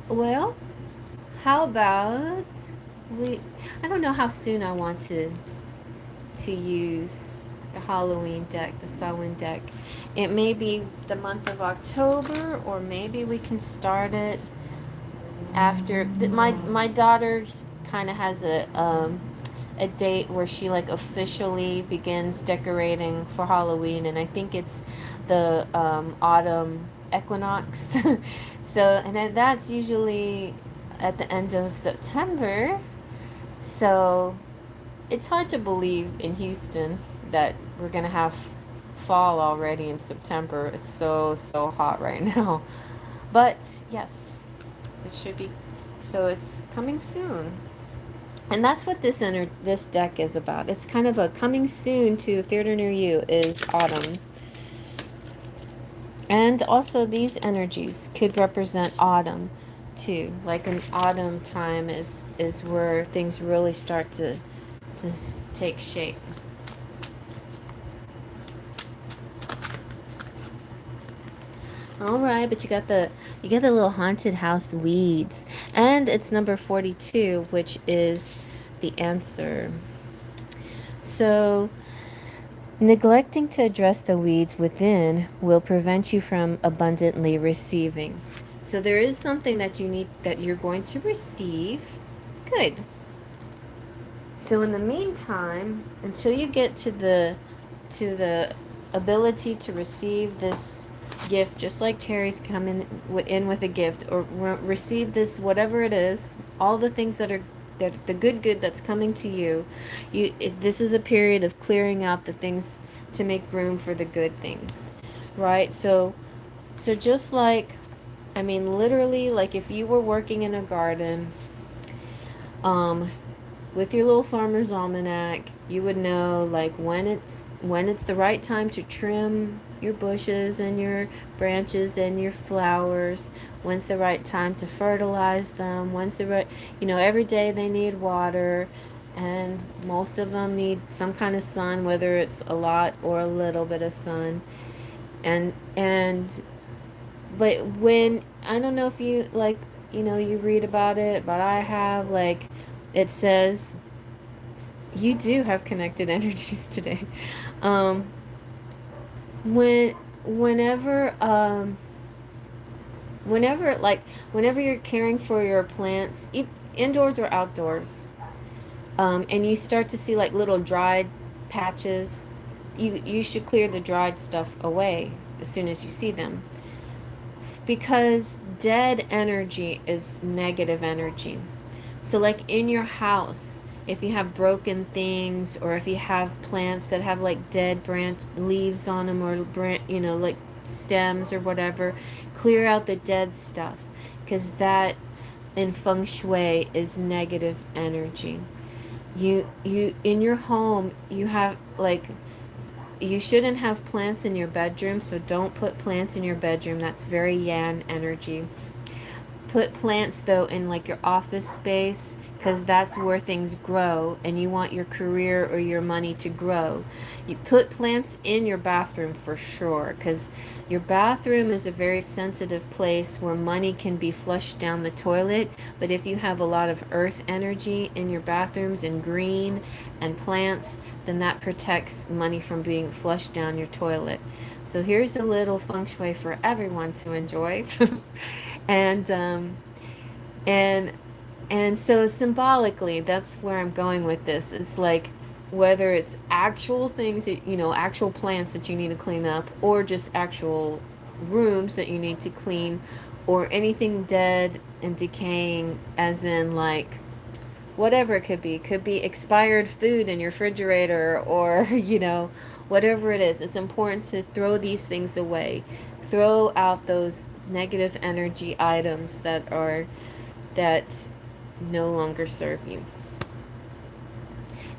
well, how about I don't know how soon I want to use the Halloween deck, the Samhain deck. It may be the month of October, or maybe we can start it after. My daughter kind of has a date where she like officially begins decorating for Halloween, and I think it's the autumn equinox. And that's usually at the end of September. So it's hard to believe in Houston that we're gonna have fall already in September. It's so hot right now. But yes, it should be. So it's coming soon. And that's what this deck is about. It's kind of a coming soon to a theater near you is autumn. And also these energies could represent autumn too. Like an autumn time is where things really start to take shape. All right, but you got the little haunted house weeds, and it's number 42, which is the answer. So, neglecting to address the weeds within will prevent you from abundantly receiving. So there is something that you're going to receive. Good. So in the meantime, until you get to the ability to receive this gift, just like Terry's coming in with a gift, or receive this, whatever it is, all the things that are the good that's coming to you, this is a period of clearing out the things to make room for the good things, right? So just like, I mean, literally, like if you were working in a garden, with your little farmer's almanac, you would know like when it's the right time to trim your bushes and your branches and your flowers, when's the right time to fertilize them, when's the right, every day they need water, and most of them need some kind of sun, whether it's a lot or a little bit of sun. And but when, I don't know if you like, you read about it, but I have, like, it says you do have connected energies today. Um, when whenever whenever you're caring for your plants, indoors or outdoors, and you start to see like little dried patches, you should clear the dried stuff away as soon as you see them, because dead energy is negative energy. So like in your house, if you have broken things, or if you have plants that have like dead branch leaves on them, or like stems or whatever, clear out the dead stuff, because that in feng shui is negative energy. You in your home, you have like, you shouldn't have plants in your bedroom, so don't put plants in your bedroom. That's very yang energy. Put plants though in like your office space, because that's where things grow and you want your career or your money to grow. You put plants in your bathroom for sure, because your bathroom is a very sensitive place where money can be flushed down the toilet. But if you have a lot of earth energy in your bathrooms and green and plants, then that protects money from being flushed down your toilet. So here's a little feng shui for everyone to enjoy. and and and so symbolically, that's where I'm going with this. It's like, whether it's actual things that, actual plants that you need to clean up, or just actual rooms that you need to clean, or anything dead and decaying, as in like whatever it could be. Could be expired food in your refrigerator, or whatever it is. It's important to throw these things away. Throw out those negative energy items that no longer serve you.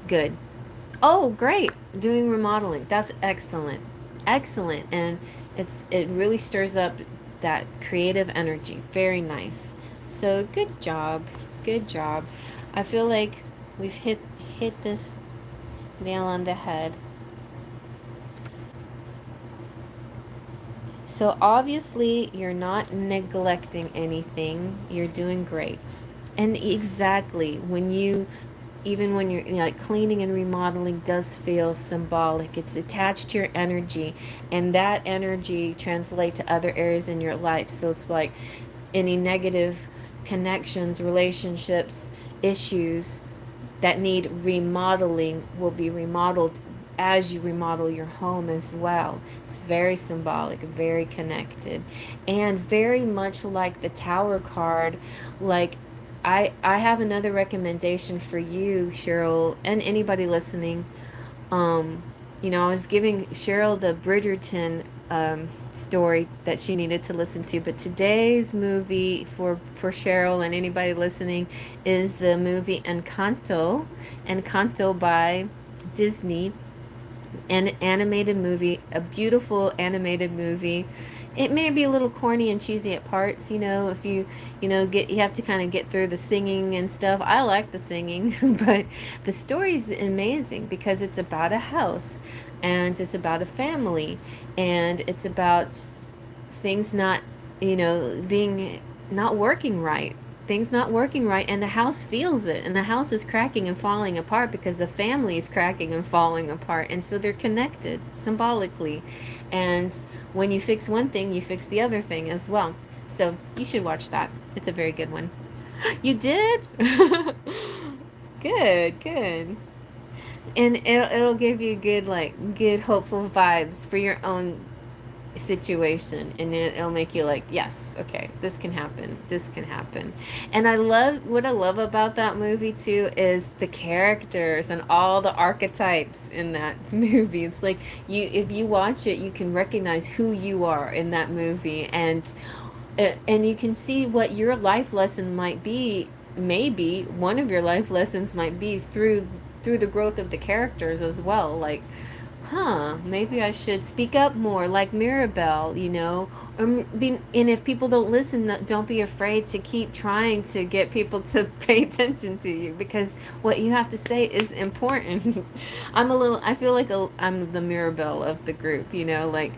Good. Oh, great. Doing remodeling. That's excellent. Excellent. And it really stirs up that creative energy. Very nice. So good job. Good job. I feel like we've hit this nail on the head. So obviously you're not neglecting anything. You're doing great. And exactly, even when you're like cleaning and remodeling, does feel symbolic. It's attached to your energy, and that energy translates to other areas in your life. So it's like any negative connections, relationships, issues that need remodeling will be remodeled as you remodel your home as well. It's very symbolic, very connected, and very much like the Tower card. Like, I have another recommendation for you, Cheryl, and anybody listening. Um, I was giving Cheryl the Bridgerton story that she needed to listen to, but today's movie for Cheryl and anybody listening is the movie Encanto. Encanto by Disney, an animated movie, a beautiful animated movie. It may be a little corny and cheesy at parts, if you have to kind of get through the singing and stuff. I like the singing, but the story's amazing because it's about a house and it's about a family and it's about things not, being not working right. Things not working right, and the house feels it, and the house is cracking and falling apart because the family is cracking and falling apart, and so they're connected symbolically. And when you fix one thing, you fix the other thing as well. So you should watch that. It's a very good one. You did? Good, good. And it'll give you good, like, good hopeful vibes for your own situation, and it'll make you like, yes, okay, this can happen. And what I love about that movie too is the characters and all the archetypes in that movie. It's like, if you watch it, you can recognize who you are in that movie, and you can see what your life lesson might be. Maybe one of your life lessons might be through the growth of the characters as well. Like, maybe I should speak up more, like Mirabelle, and if people don't listen, don't be afraid to keep trying to get people to pay attention to you, because what you have to say is important. I feel like I'm the Mirabelle of the group, like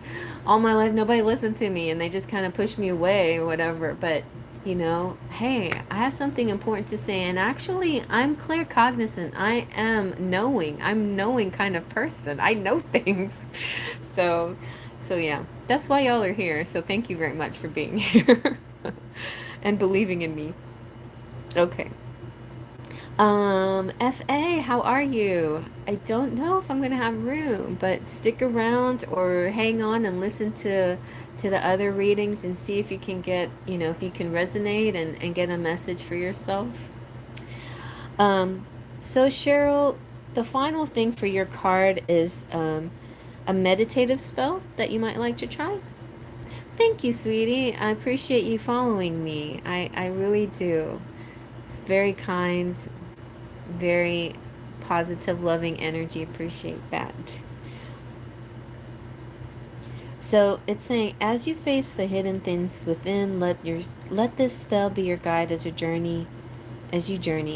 all my life nobody listened to me and they just kind of pushed me away or whatever, but hey, I have something important to say. And actually, I'm claircognizant. I'm knowing kind of person. I know things. So, so yeah, that's why y'all are here. So thank you very much for being here and believing in me. Okay. FA, how are you? I don't know if I'm gonna have room, but stick around or hang on and listen to the other readings and see if you can get, if you can resonate and get a message for yourself. So Cheryl, the final thing for your card is a meditative spell that you might like to try. Thank you, sweetie. I appreciate you following me. I really do. It's very kind, very positive, loving energy. Appreciate that. So it's saying, as you face the hidden things within, let this spell be your guide as you journey.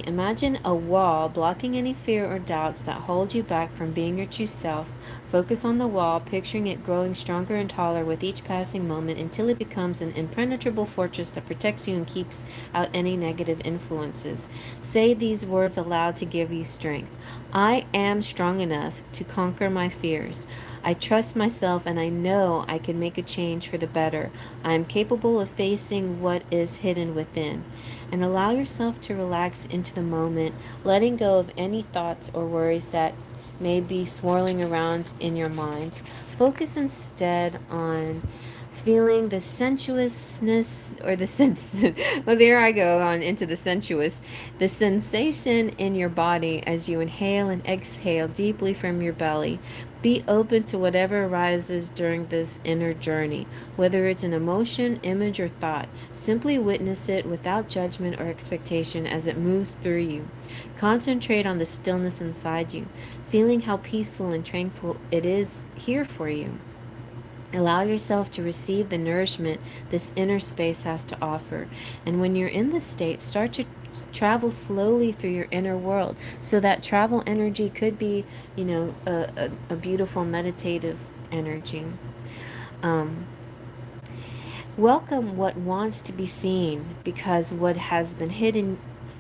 Imagine a wall blocking any fear or doubts that hold you back from being your true self. Focus on the wall, picturing it growing stronger and taller with each passing moment until it becomes an impenetrable fortress that protects you and keeps out any negative influences. Say these words aloud to give you strength. I am strong enough to conquer my fears. I trust myself and I know I can make a change for the better. I am capable of facing what is hidden within. And allow yourself to relax into the moment, letting go of any thoughts or worries that may be swirling around in your mind. Focus instead on feeling the sensuousness or the sense. Well, there I go on into the sensuous. The sensation in your body as you inhale and exhale deeply from your belly. Be open to whatever arises during this inner journey, whether it's an emotion, image, or thought. Simply witness it without judgment or expectation as it moves through you. Concentrate on the stillness inside you, feeling how peaceful and tranquil it is here for you. Allow yourself to receive the nourishment this inner space has to offer. And when you're in this state, start to travel slowly through your inner world. So that travel energy could be, a beautiful meditative energy. Welcome what wants to be seen, because what has been hidden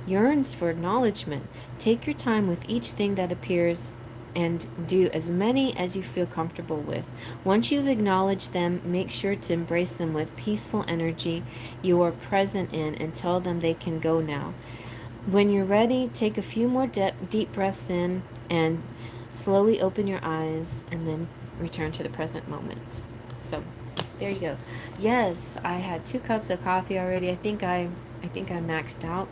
yearns for acknowledgement. Take your time with each thing that appears and do as many as you feel comfortable with. Once you've acknowledged them, make sure to embrace them with peaceful energy you are present in and tell them they can go now. When you're ready, take a few more deep breaths in and slowly open your eyes and then return to the present moment. So there you go. Yes, I had 2 cups of coffee already. I think I I think I maxed out.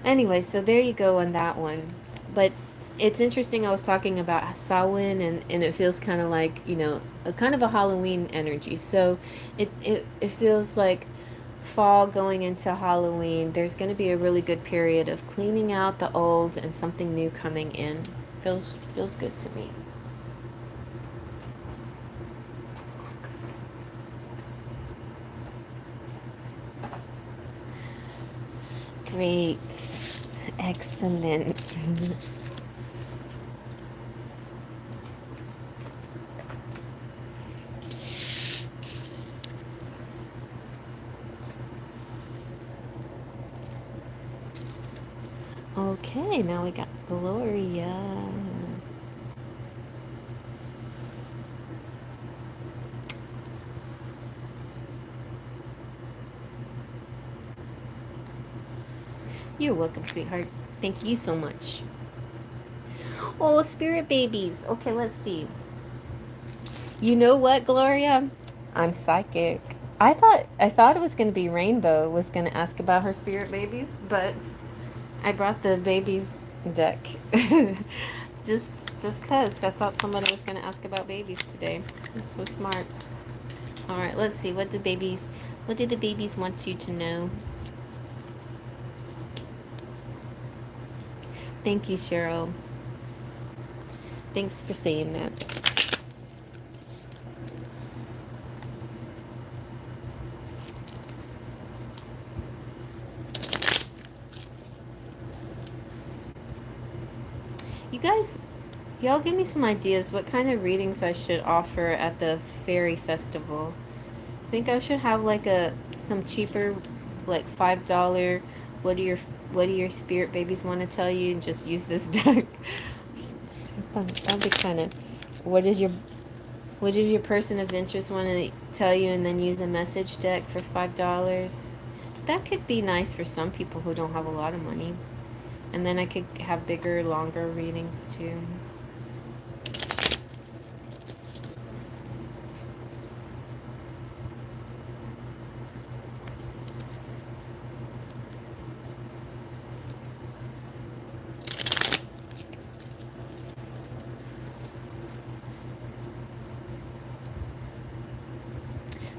Anyway, so there you go on that one. But it's interesting. I was talking about Samhain, and it feels kind of like, a kind of a Halloween energy. So it feels like fall going into Halloween. There's going to be a really good period of cleaning out the old and something new coming in. Feels good to me. Great. Excellent. Okay, now we got Gloria. You're welcome, sweetheart. Thank you so much. Oh, spirit babies. Okay, let's see. You know what, Gloria? I'm psychic. I thought it was going to be Rainbow was going to ask about her spirit babies, but I brought the babies deck. just cuz I thought somebody was going to ask about babies today. I'm so smart. All right, let's see what do the babies want you to know? Thank you, Cheryl. Thanks for saying that. You guys, y'all give me some ideas what kind of readings I should offer at the fairy festival. I think I should have like some cheaper, like $5. What do your spirit babies want to tell you? And just use this deck. That'd be kind of. What does your person of interest want to tell you, and then use a message deck for $5? That could be nice for some people who don't have a lot of money. And then I could have bigger, longer readings too.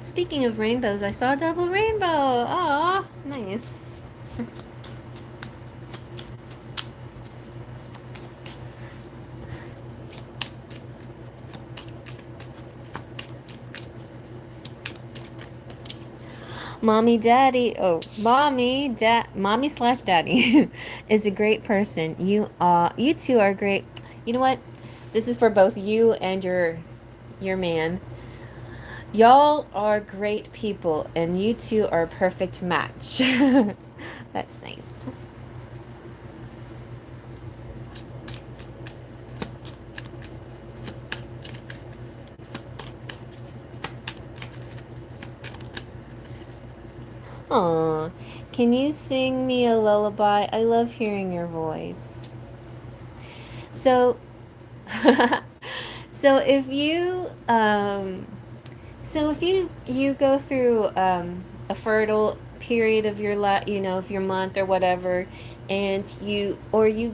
Speaking of rainbows, I saw a double rainbow. Aw, nice. Mommy slash daddy is a great person. You two are great. You know what? This is for both you and your man. Y'all are great people, and you two are a perfect match. That's nice. Aw, can you sing me a lullaby? I love hearing your voice. So, so if you you go through a fertile period of your of your month or whatever, and you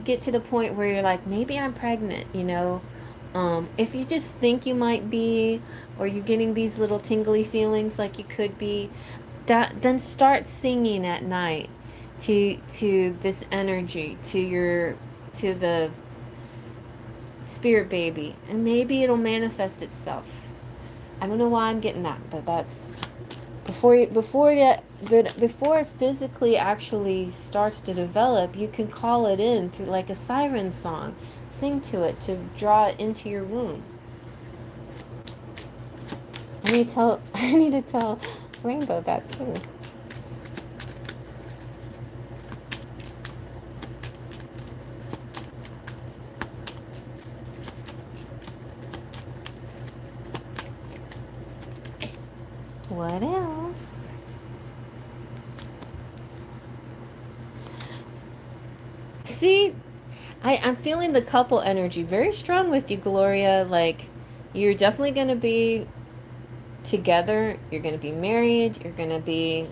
get to the point where you're like, maybe I'm pregnant, if you just think you might be, or you're getting these little tingly feelings like you could be, then start singing at night to this energy, to the spirit baby, and maybe it'll manifest itself. I don't know why I'm getting that, but that's before it physically actually starts to develop. You can call it in through like a siren song, sing to it to draw it into your womb. I need to tell Rainbow that too. What else? See, I'm feeling the couple energy very strong with you, Gloria. Like, you're definitely going to be together. You're going to be married. You're going to be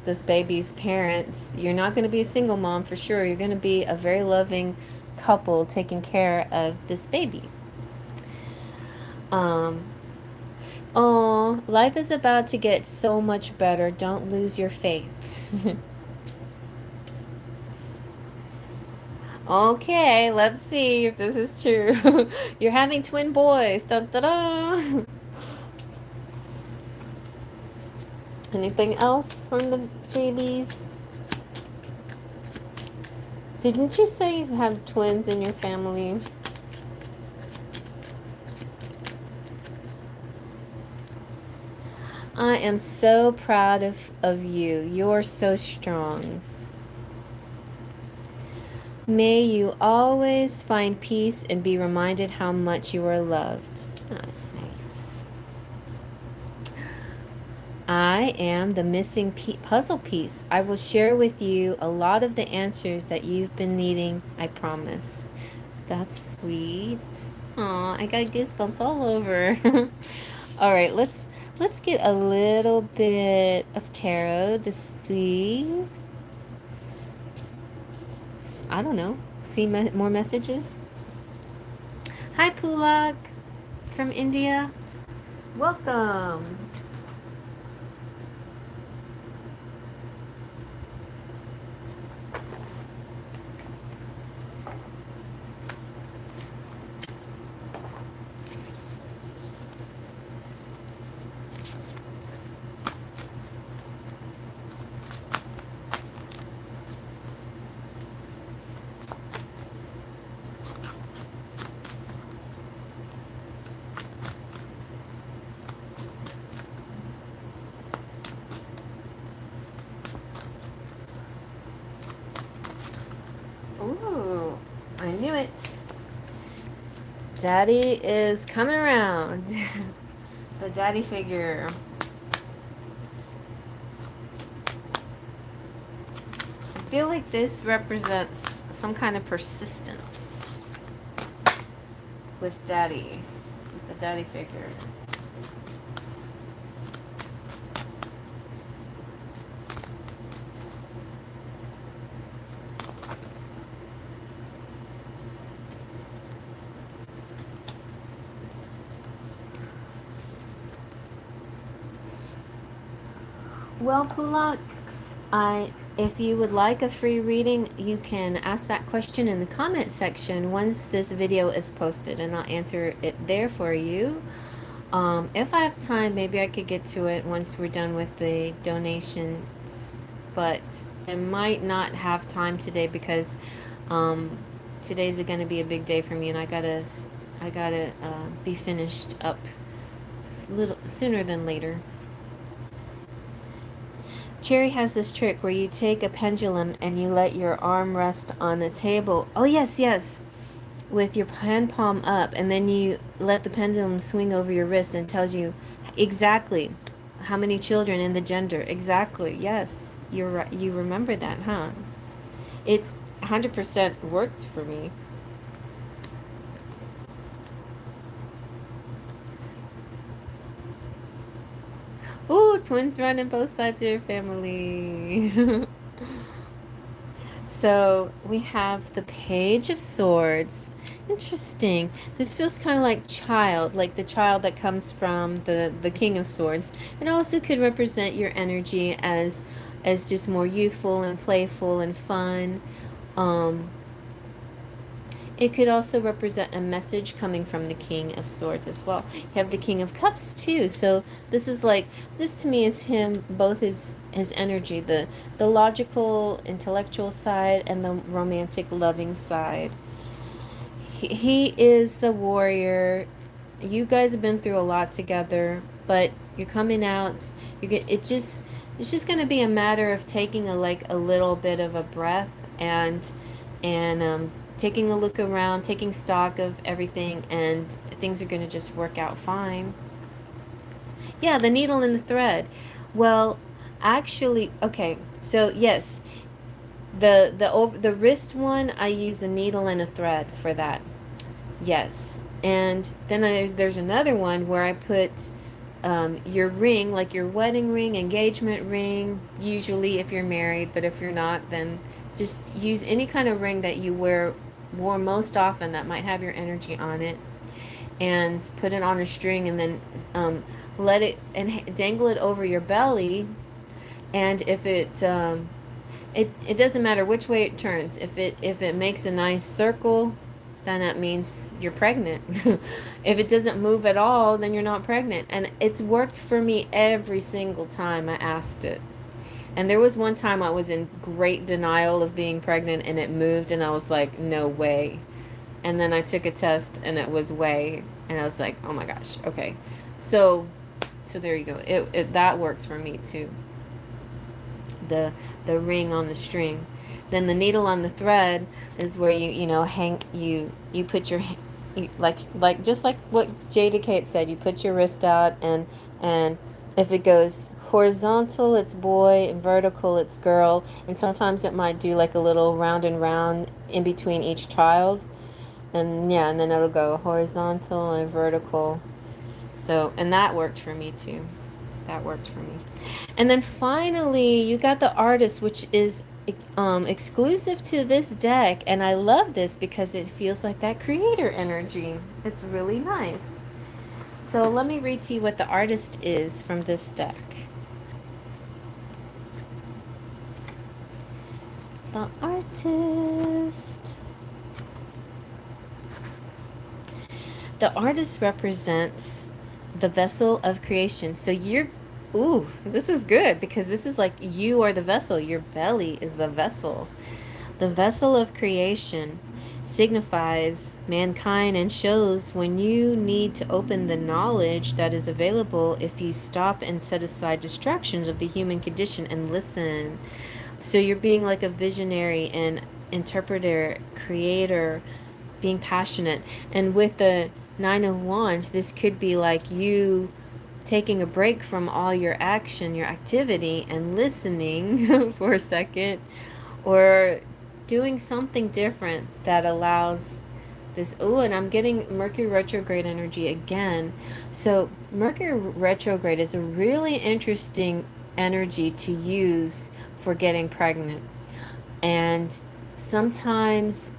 this baby's parents. You're not going to be a single mom for sure. You're going to be a very loving couple taking care of this baby. Oh, life is about to get so much better. Don't lose your faith. Okay, let's see if this is true. You're having twin boys. Dun, da, da. Anything else from the babies? Didn't you say you have twins in your family? I am so proud of you. You're so strong. May you always find peace and be reminded how much you are loved. Oh, that's nice. I am the missing puzzle piece. I will share with you a lot of the answers that you've been needing, I promise. That's sweet. Aw, I got goosebumps all over. All right, let's get a little bit of tarot to see. I don't know. See more messages. Hi, Pulak from India. Welcome. Ooh, I knew it. Daddy is coming around. The daddy figure. I feel like this represents some kind of persistence with daddy, with the daddy figure. Well, Pulak, if you would like a free reading, you can ask that question in the comment section once this video is posted, and I'll answer it there for you. If I have time, maybe I could get to it once we're done with the donations, but I might not have time today because today's going to be a big day for me, and I gotta be finished up little sooner than later. Cherry has this trick where you take a pendulum and you let your arm rest on the table. Oh, yes, yes. With your hand palm up, and then you let the pendulum swing over your wrist and tells you exactly how many children and the gender. Exactly. Yes. You're right. You remember that, huh? It's 100% worked for me. Ooh, twins run in both sides of your family. So we have the Page of Swords. Interesting. This feels kind of like child, like the child that comes from the King of Swords. It also could represent your energy as just more youthful and playful and fun. It could also represent a message coming from the King of Swords as well. You have the King of Cups too. So this is like, this to me is him, both his energy, the logical, intellectual side and the romantic, loving side. He is the warrior. You guys have been through a lot together, but you're coming out. It's just going to be a matter of taking a little bit of a breath and taking a look around, taking stock of everything, and things are going to just work out fine. Yeah, the needle and the thread. Well, actually, okay, so yes, the wrist one, I use a needle and a thread for that. Yes. And then there's another one where I put your ring, like your wedding ring, engagement ring, usually if you're married, but if you're not, then just use any kind of ring that you wore most often that might have your energy on it, and put it on a string, and then let it and dangle it over your belly. And if it doesn't matter which way it turns. If it makes a nice circle, then that means you're pregnant. If it doesn't move at all, then you're not pregnant. And it's worked for me every single time I asked it. And there was one time I was in great denial of being pregnant, and it moved, and I was like, no way. And then I took a test, and it was way, and I was like, oh my gosh, okay. So there you go. It that works for me too. The ring on the string. Then the needle on the thread is where you put your like just like what Jada Kate said, you put your wrist out, and if it goes horizontal it's boy, and vertical it's girl, and sometimes it might do like a little round and round in between each child, and yeah, and then it'll go horizontal and vertical. So, and that worked for me too. That worked for me. And then finally, you got the artist, which is exclusive to this deck. And I love this because it feels like that creator energy. It's really nice. So let me read to you what the artist is from this deck. The artist. The artist represents the vessel of creation. So ooh, this is good because this is like you are the vessel. Your belly is the vessel. The vessel of creation signifies mankind and shows when you need to open the knowledge that is available if you stop and set aside distractions of the human condition and listen. So you're being like a visionary and interpreter, creator, being passionate. And with the Nine of Wands, this could be like you taking a break from all your action, your activity, and listening for a second, or doing something different that allows this. Oh, and I'm getting Mercury retrograde energy again. So Mercury retrograde is a really interesting energy to use for getting pregnant. And sometimes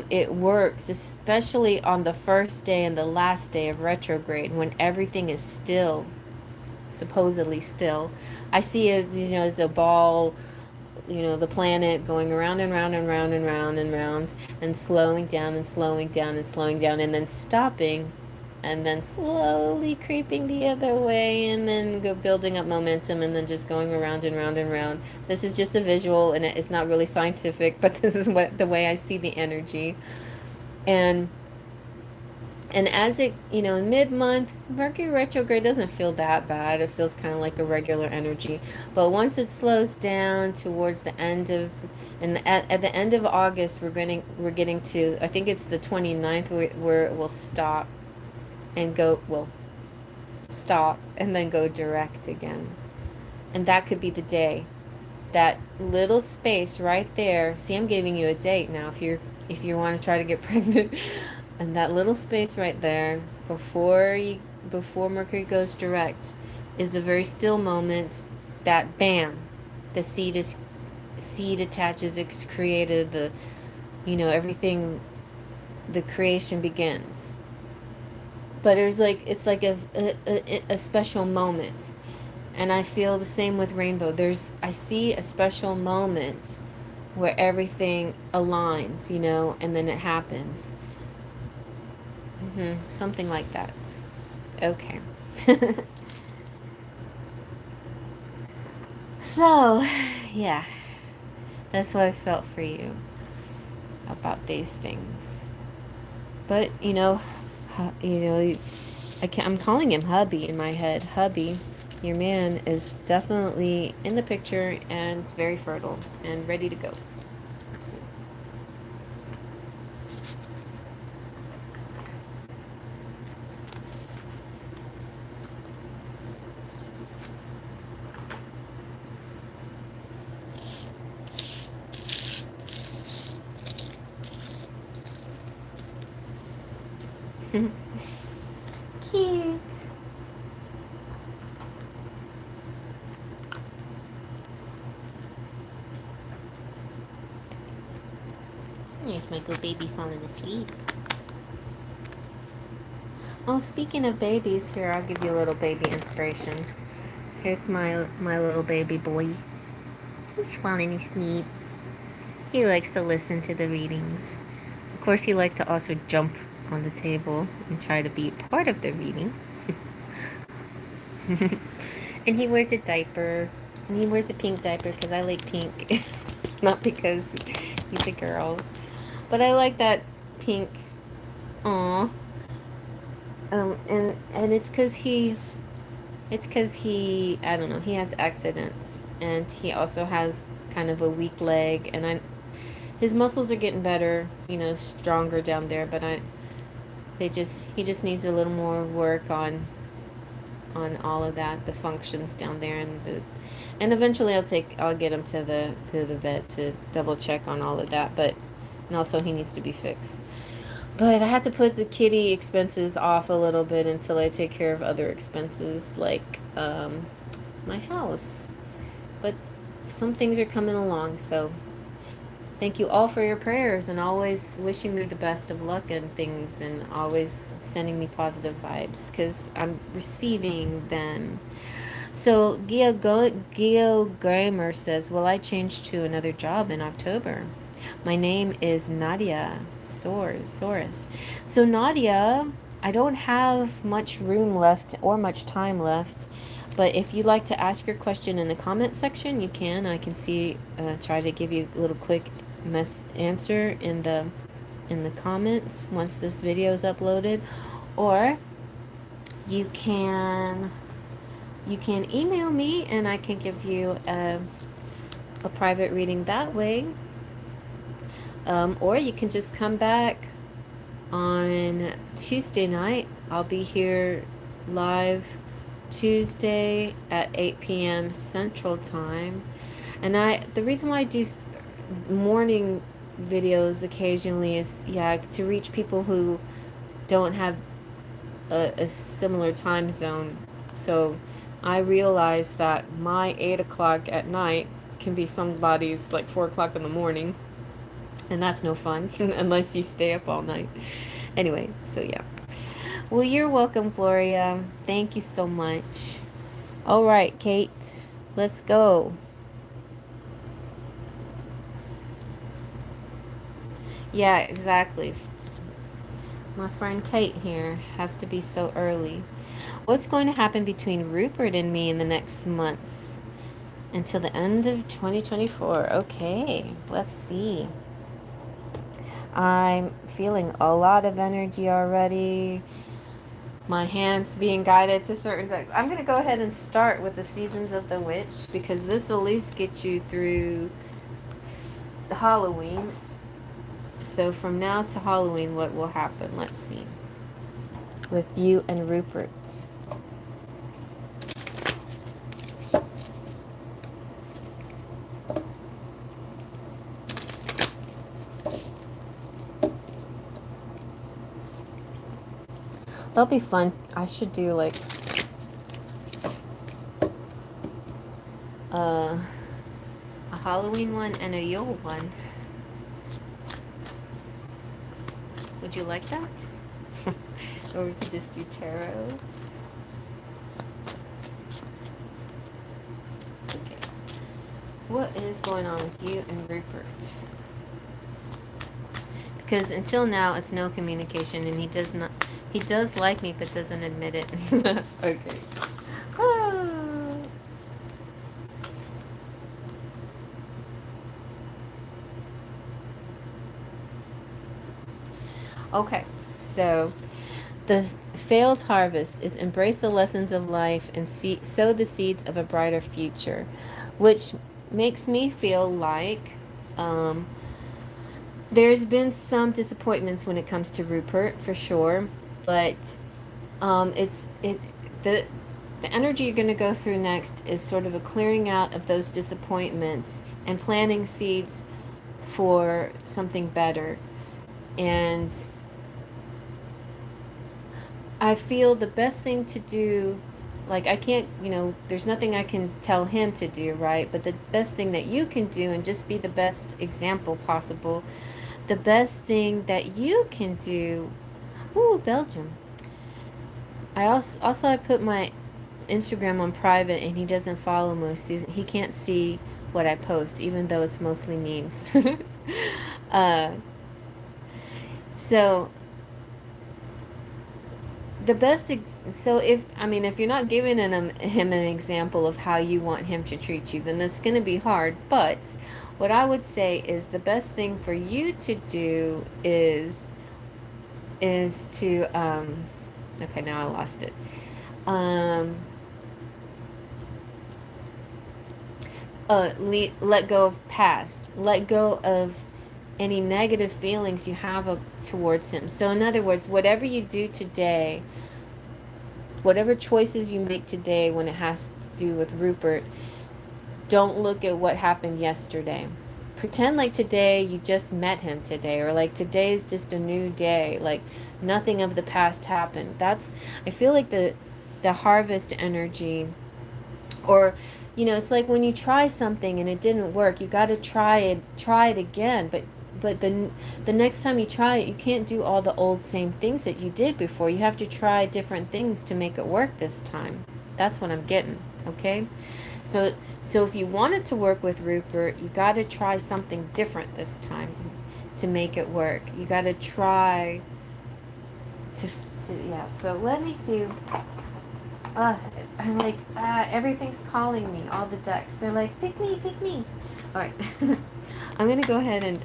it works, especially on the first day and the last day of retrograde when everything is still, supposedly still. I see it, as a ball, the planet going around and round and round and round and round, and slowing down and slowing down and slowing down, and then stopping, and then slowly creeping the other way, and then go building up momentum, and then just going around and round and round. This is just a visual, and it's not really scientific, but this is the way I see the energy. And as it, mid-month, Mercury retrograde doesn't feel that bad. It feels kind of like a regular energy. But once it slows down towards the end of, and at the end of August, we're getting to, I think it's the 29th, where it will stop and stop and then go direct again. And that could be the day. That little space right there. See, I'm giving you a date now if you want to try to get pregnant. And that little space right there before Mercury goes direct is a very still moment that bam, the seed attaches, it's created, everything, the creation begins. But it's like a special moment. And I feel the same with rainbow. I see a special moment where everything aligns, and then it happens. Something like that. Okay. So, yeah. That's what I felt for you about these things. But, I'm calling him hubby in my head. Hubby, your man is definitely in the picture and very fertile and ready to go. Cute. my good baby falling asleep. Oh, speaking of babies, here, I'll give you a little baby inspiration. Here's my little baby boy. He's falling asleep. He likes to listen to the readings. Of course, he likes to also jump on the table and try to be part of the reading. And he wears a diaper. And he wears a pink diaper because I like pink. Not because he's a girl. But I like that pink. Aww. And it's because he, I don't know, he has accidents. And he also has kind of a weak leg. And his muscles are getting better, you know, stronger down there. But he just needs a little more work on all of that, the functions down there, and eventually I'll get him to the vet to double check on all of that, and also he needs to be fixed. But I had to put the kitty expenses off a little bit until I take care of other expenses like my house. But some things are coming along, so thank you all for your prayers and always wishing me the best of luck and things and always sending me positive vibes because I'm receiving them. So Geo Gramer says, well, I changed to another job in October. My name is Nadia Soros. So Nadia, I don't have much room left or much time left. But if you'd like to ask your question in the comment section, you can. I can try to give you a little quick answer in the comments once this video is uploaded, or you can email me and I can give you a private reading that way, or you can just come back on Tuesday night. I'll be here live Tuesday at 8 p.m. Central Time. And the reason why I do morning videos occasionally is, to reach people who don't have a similar time zone. So I realize that my 8 o'clock at night can be somebody's like 4 o'clock in the morning. And that's no fun unless you stay up all night. Anyway, so yeah. Well, you're welcome, Gloria. Thank you so much. All right, Kate, let's go. Yeah, exactly. My friend Kate here has to be so early. What's going to happen between Rupert and me in the next months until the end of 2024? Okay, let's see. I'm feeling a lot of energy already. My hands being guided to certain decks. I'm going to go ahead and start with the Seasons of the Witch because this will at least get you through Halloween. So from now to Halloween, what will happen? Let's see. With you and Rupert. That'll be fun. I should do like a Halloween one and a Yule one. Would you like that? Or we could just do tarot. Okay. What is going on with you and Rupert? Because until now it's no communication, and he does like me but doesn't admit it. Okay. Okay, so the failed harvest is embrace the lessons of life and sow the seeds of a brighter future, which makes me feel like there's been some disappointments when it comes to Rupert, for sure, but the energy you're going to go through next is sort of a clearing out of those disappointments and planting seeds for something better. And I feel the best thing to do, like I can't, there's nothing I can tell him to do, right? But the best thing that you can do, and just be the best example possible, the best thing that you can do, ooh, Belgium. I put my Instagram on private, and he doesn't follow me, so he can't see what I post, even though it's mostly memes. uh, so the best so if you're not giving him an example of how you want him to treat you, then that's going to be hard. But what I would say is the best thing for you to do is to okay, now I lost it. Let go of past. Let go of any negative feelings you have towards him. So in other words, whatever you do today, whatever choices you make today when it has to do with Rupert, don't look at what happened yesterday. Pretend like today you just met him today, or like today is just a new day, like nothing of the past happened. I feel like the harvest energy, or it's like when you try something and it didn't work, you got to try it again, but the next time you try it, you can't do all the old same things that you did before. You have to try different things to make it work this time. That's what I'm getting, okay? So if you wanted to work with Rupert, you got to try something different this time to make it work. You got to try to yeah. So let me see. I'm like, everything's calling me. All the decks, they're like, pick me, pick me. All right. I'm gonna go ahead and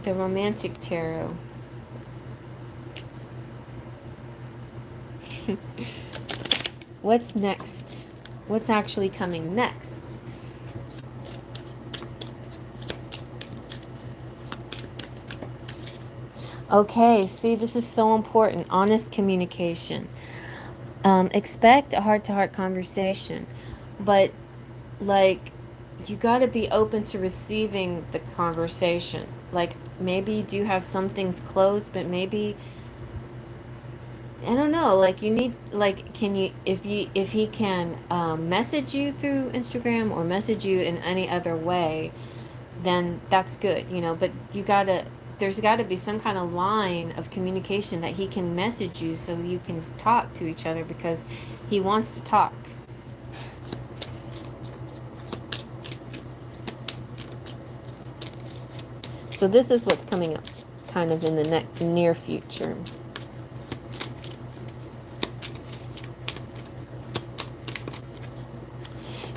the romantic tarot. What's next? What's actually coming next? Okay, see, this is so important. Honest communication. Expect a heart-to-heart conversation, but like, you got to be open to receiving the conversation. Like, maybe you do have some things closed, but maybe, I don't know, like, you need, like, can you, if he can message you through Instagram or message you in any other way, then that's good, but there's got to be some kind of line of communication that he can message you so you can talk to each other, because he wants to talk. So this is what's coming up kind of in the near future.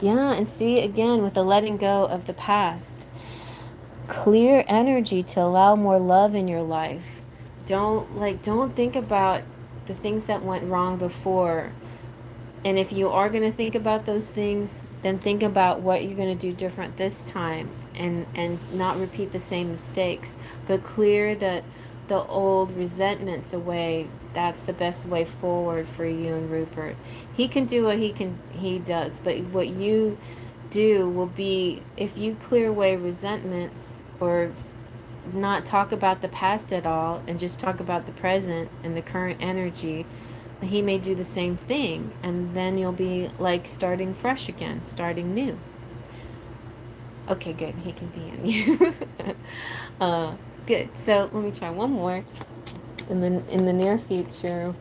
Yeah, and see, again, with the letting go of the past. Clear energy to allow more love in your life. Don't think about the things that went wrong before. And if you are going to think about those things, then think about what you're going to do different this time, and not repeat the same mistakes, but clear the old resentments away. That's the best way forward for you and Rupert. He can do what he does, but what you do will be, if you clear away resentments, or not talk about the past at all and just talk about the present and the current energy, he may do the same thing, and then you'll be like starting fresh again, starting new. Okay, good. He can DM you. Good. So let me try one more in the near future.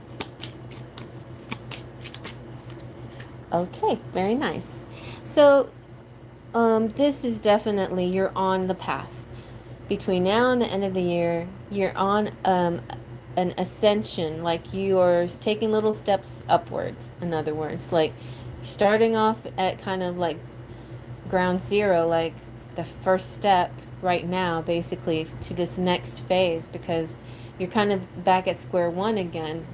Okay, very nice. So this is definitely, you're on the path. Between now and the end of the year, you're on an ascension, like you're taking little steps upward. In other words, like starting off at kind of like ground zero, like the first step right now, basically, to this next phase, because you're kind of back at square one again.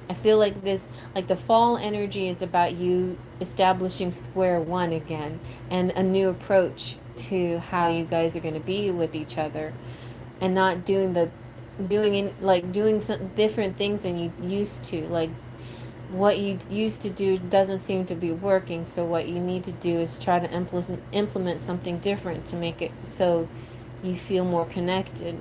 I feel like the fall energy is about you establishing square one again, and a new approach to how you guys are going to be with each other, and not doing some different things than you used to. Like, what you used to do doesn't seem to be working, so what you need to do is try to implement something different to make it so you feel more connected.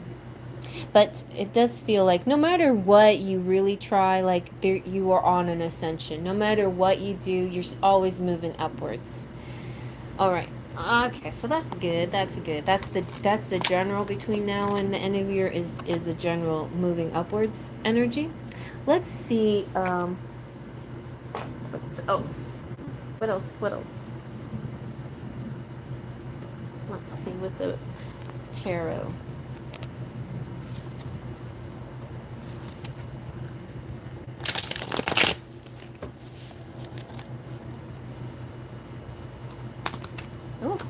But it does feel like no matter what you really try, like you are on an ascension. No matter what you do, you're always moving upwards. All right. Okay, so that's good. That's good. That's the general between now and the end of year is a general moving upwards energy. Let's see. What else? What else? What else? Let's see with the tarot. Oh, okay.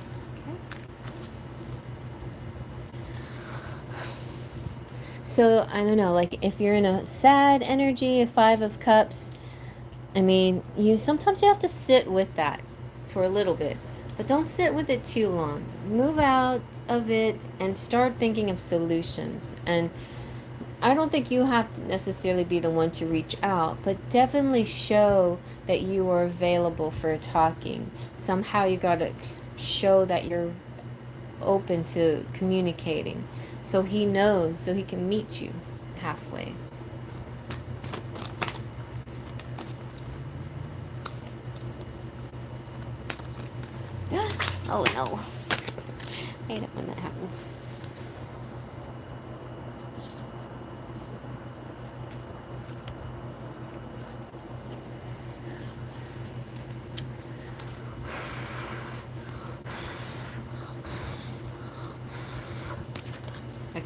So I don't know, like if you're in a sad energy, a 5 of Cups, I mean, sometimes you have to sit with that for a little bit, but don't sit with it too long. Move out of it and start thinking of solutions. And I don't think you have to necessarily be the one to reach out, but definitely show that you are available for talking. Somehow you got to show that you're open to communicating so he knows, so he can meet you halfway. Oh no. I hate it when that happens. Okay.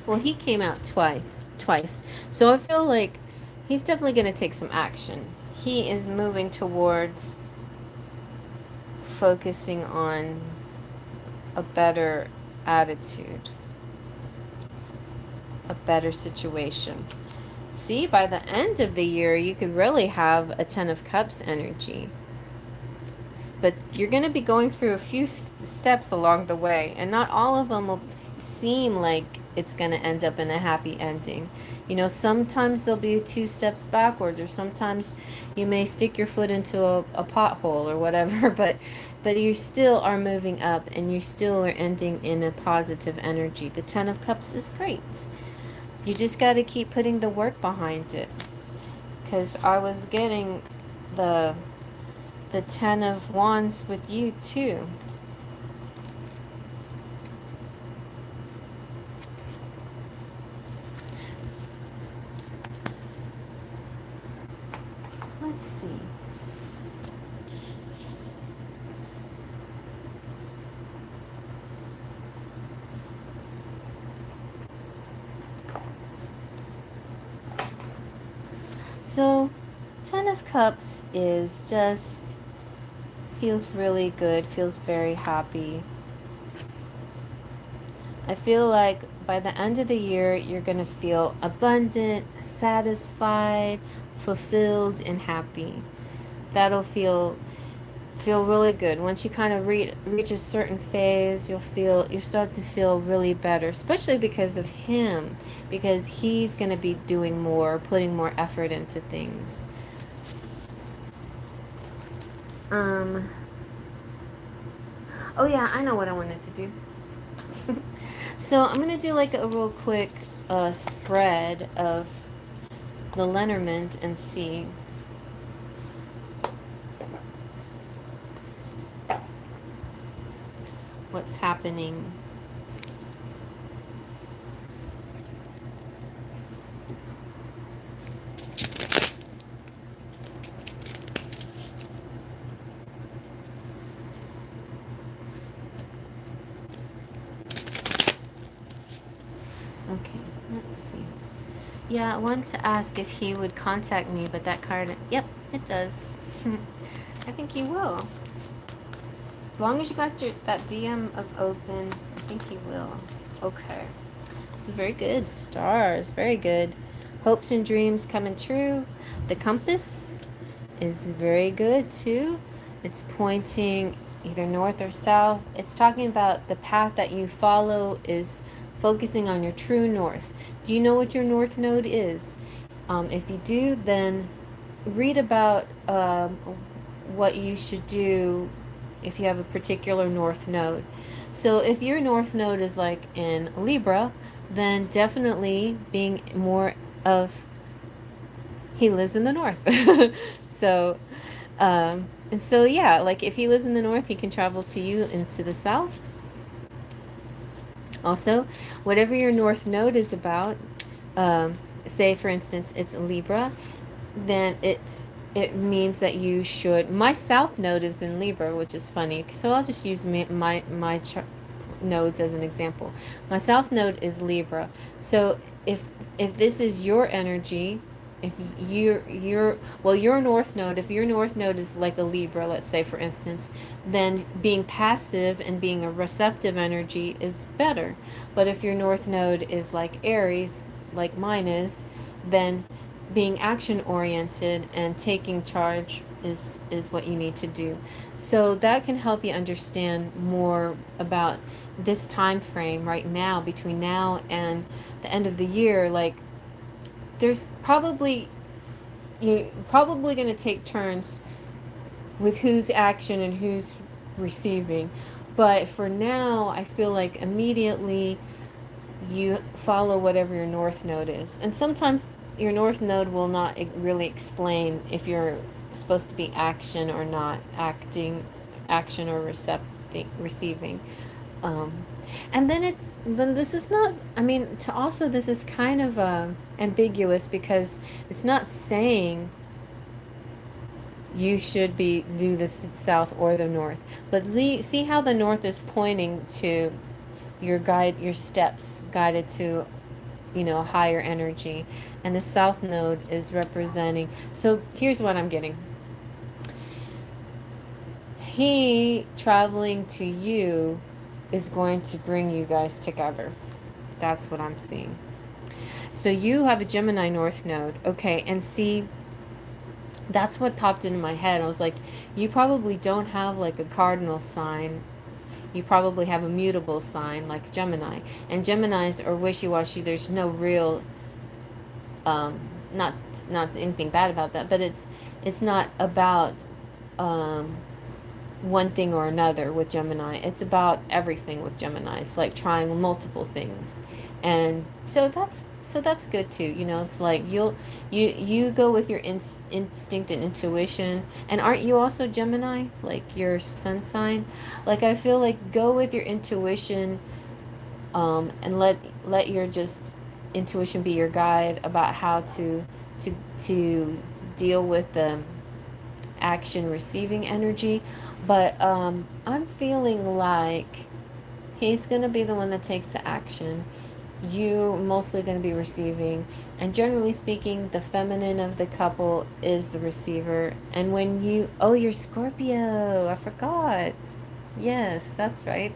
Well, he came out twice. So I feel like he's definitely going to take some action. He is moving towards focusing on a better attitude, a better situation. See, by the end of the year, you could really have a 10 of Cups energy. But you're going to be going through a few steps along the way, and not all of them will seem like it's going to end up in a happy ending. Sometimes there'll be 2 steps backwards, or sometimes you may stick your foot into a pothole or whatever, but you still are moving up, and you still are ending in a positive energy. The 10 of Cups is great. You just got to keep putting the work behind it. Because I was getting the 10 of Wands with you too. Let's see. So 10 of Cups is just feels really good, feels very happy. I feel like by the end of the year, you're going to feel abundant, satisfied, fulfilled, and happy. That'll feel really good. Once you kind of reach a certain phase, you start to feel really better, especially because of him, because he's going to be doing more, putting more effort into things. Oh yeah, I know what I wanted to do. So I'm gonna do like a real quick spread of the Lenormand and see what's happening. Okay, let's see. Yeah, I wanted to ask if he would contact me, but that card, yep, it does. I think he will. As long as you got that DM of open, I think he will. Okay. This is very good. Stars, very good. Hopes and dreams coming true. The compass is very good too. It's pointing either north or south. It's talking about the path that you follow is focusing on your true north. Do you know what your north node is? If you do, then read about what you should do if you have a particular north node. So if your north node is like in Libra, then definitely being more of, he lives in the north. So, and so yeah, like if he lives in the north, he can travel to you into the south. Also, whatever your north node is about, say for instance it's Libra, then it means that you should. My south node is in Libra, which is funny. So I'll just use my nodes as an example. My south node is Libra. So if this is your energy, if you're well, your north node, if your north node is like a Libra, let's say for instance, then being passive and being a receptive energy is better. But if your north node is like Aries, like mine is, then being action oriented and taking charge is what you need to do. So that can help you understand more about this time frame right now, between now and the end of the year. Like there's probably, you're probably going to take turns with who's action and who's receiving. But for now, I feel like immediately you follow whatever your north node is. And sometimes your north node will not really explain if you're supposed to be action or not acting, action or receiving. Um, and then this is not, I mean, to also this is kind of ambiguous, because it's not saying you should do the south or the north. But see how the north is pointing to your steps guided to, higher energy, and the south node is representing. So here's what I'm getting. He traveling to you is going to bring you guys together. That's what I'm seeing. So you have a Gemini north node. Okay, and see, that's what popped into my head. I was like, you probably don't have like a cardinal sign. You probably have a mutable sign like Gemini. And Geminis are wishy-washy. There's no real, not anything bad about that, but it's not about one thing or another with Gemini. It's about everything with Gemini. It's like trying multiple things. And so that's good too. It's like you go with your instinct and intuition. And aren't you also Gemini, like your sun sign? Like I feel like go with your intuition, and let your just intuition be your guide about how to deal with the action receiving energy. But I'm feeling like he's going to be the one that takes the action. You mostly going to be receiving, and generally speaking, the feminine of the couple is the receiver. And when you're Scorpio, I forgot. Yes, that's right.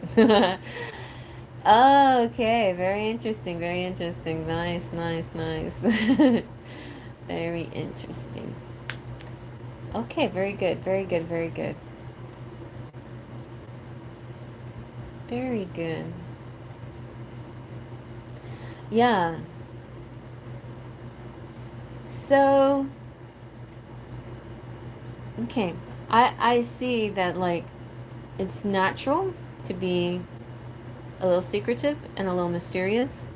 Oh, okay, very interesting, very interesting. Nice, nice, nice. Very interesting. Okay, very good, very good, very good. Very good. Yeah. So, okay. I see that, like, it's natural to be a little secretive and a little mysterious.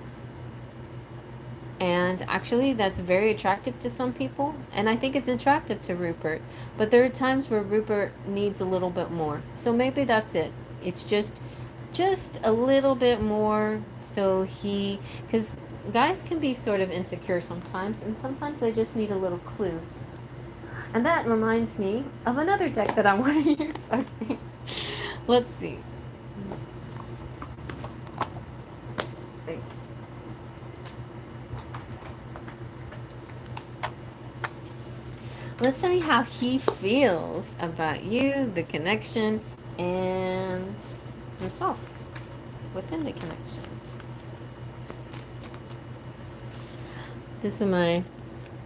And actually, that's very attractive to some people. And I think it's attractive to Rupert. But there are times where Rupert needs a little bit more. So maybe that's it. It's just a little bit more, so because guys can be sort of insecure sometimes, and sometimes they just need a little clue. And that reminds me of another deck that I want to use. Okay, let's see. Let's see how he feels about you, the connection, and himself within the connection. This is my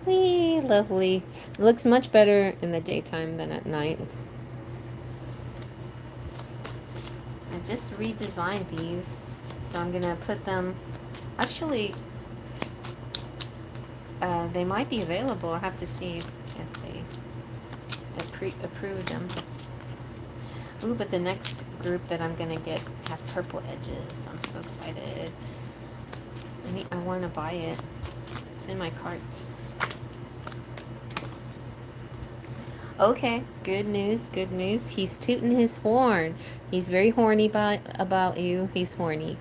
wee lovely. It looks much better in the daytime than at night. I just redesigned these, so I'm gonna put them. Actually, they might be available. I have to see if they approve them. Ooh, but the next group that I'm gonna get have purple edges. I'm so excited. I want to buy it. It's in my cart. Okay, good news, good news. He's tooting his horn. He's very horny about you. He's horny.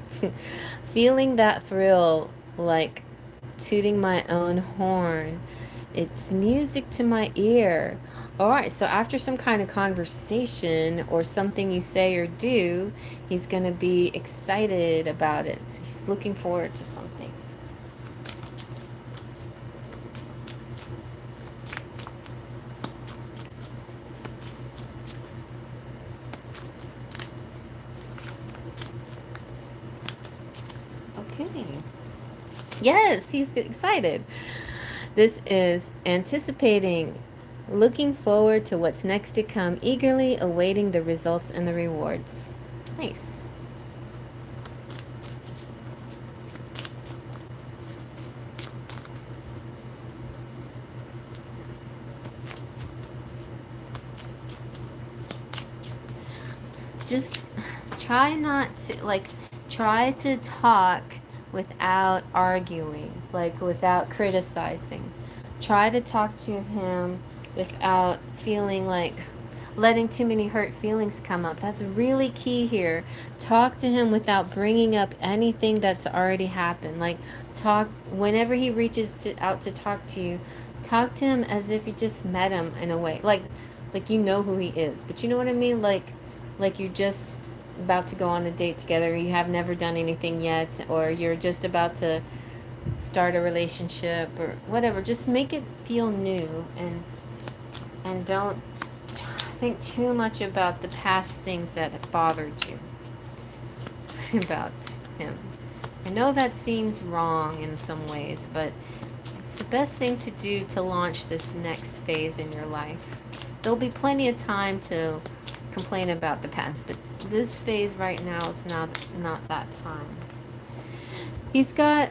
Feeling that thrill, like tooting my own horn. It's music to my ear. All right, so after some kind of conversation or something you say or do, he's going to be excited about it. He's looking forward to something. Okay. Yes, he's excited. This is anticipating, looking forward to what's next to come, eagerly awaiting the results and the rewards. Nice. Just try not to, like, try to talk without arguing, like without criticizing. Try to talk to him without feeling like letting too many hurt feelings come up. That's really key here. Talk to him without bringing up anything that's already happened. Like, talk whenever he reaches out to talk to you. Talk to him as if you just met him in a way. Like you know who he is. But you know what I mean? Like you're just about to go on a date together, you have never done anything yet, or you're just about to start a relationship or whatever. Just make it feel new, and don't think too much about the past things that bothered you about him. I know that seems wrong in some ways, but it's the best thing to do to launch this next phase in your life. There'll be plenty of time to complain about the past, but this phase right now is not that time. He's got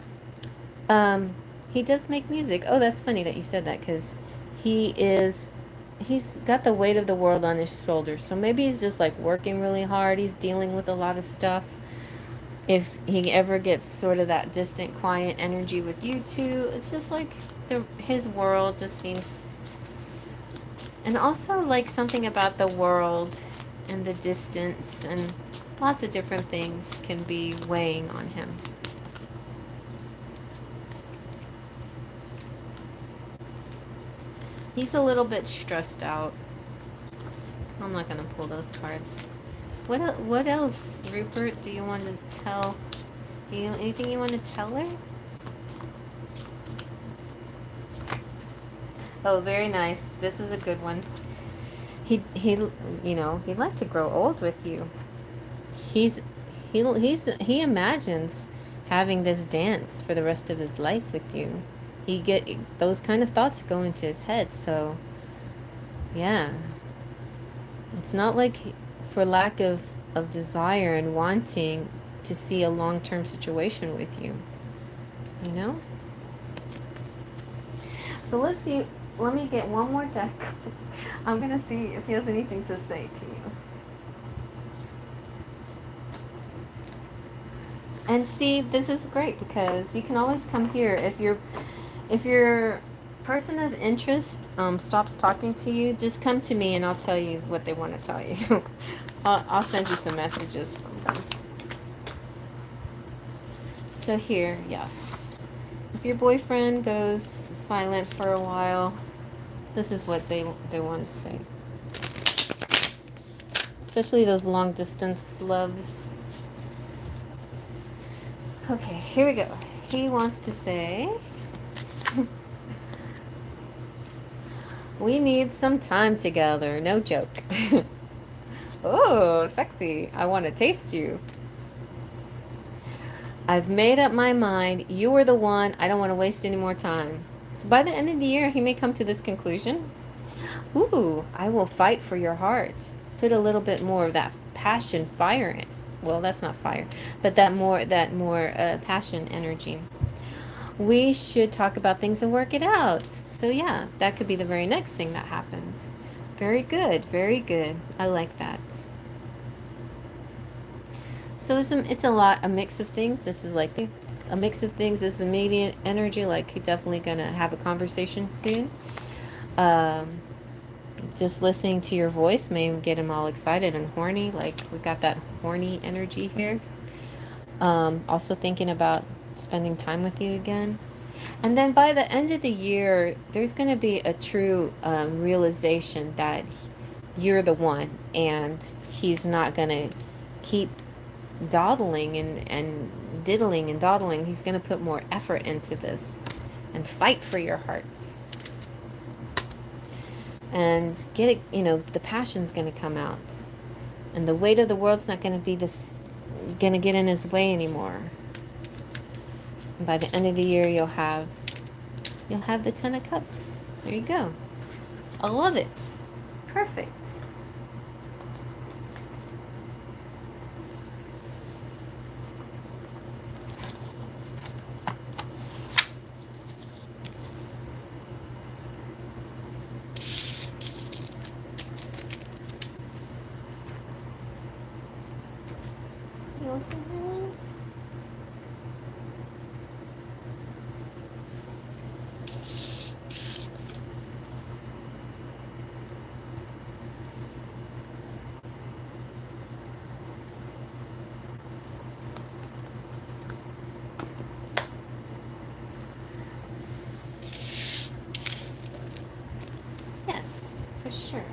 he does make music. Oh, that's funny that you said that, because he's got the weight of the world on his shoulders. So maybe he's just like working really hard. He's dealing with a lot of stuff. If he ever gets sort of that distant, quiet energy with you two, it's just like his world just seems. And also like something about the world and the distance and lots of different things can be weighing on him. He's a little bit stressed out. I'm not going to pull those cards. What else, Rupert, do you want to tell? Anything you want to tell her? Oh, very nice. This is a good one. He he'd like to grow old with you. He imagines having this dance for the rest of his life with you. He get those kind of thoughts go into his head. So yeah, it's not like for lack of desire and wanting to see a long-term situation with you, you know. So let's see. Let me get one more deck. I'm gonna see if he has anything to say to you. And see, this is great because you can always come here if your person of interest stops talking to you. Just come to me and I'll tell you what they want to tell you. I'll send you some messages from them. So here, yes. If your boyfriend goes silent for a while, this is what they want to say. Especially those long distance loves. Okay, here we go. He wants to say, we need some time together. No joke. Oh, sexy. I want to taste you. I've made up my mind. You are the one. I don't want to waste any more time. So by the end of the year, he may come to this conclusion. Ooh, I will fight for your heart. Put a little bit more of that passion, fire in. Well, that's not fire, but that more passion, energy. We should talk about things and work it out. So yeah, that could be the very next thing that happens. Very good, very good. I like that. So it's a mix of things. This is like a mix of things. This is immediate energy, like he's definitely gonna have a conversation soon. Um, just listening to your voice may get him all excited and horny. Like we got that horny energy here. Also thinking about spending time with you again. And then by the end of the year, there's going to be a true realization that you're the one, and he's not going to keep dawdling and diddling and dawdling. He's going to put more effort into this and fight for your hearts. And get it, the passion's going to come out. And the weight of the world's not going to be going to get in his way anymore. And by the end of the year, you'll have the 10 of Cups. There you go. I love it. Perfect. Yes, for sure.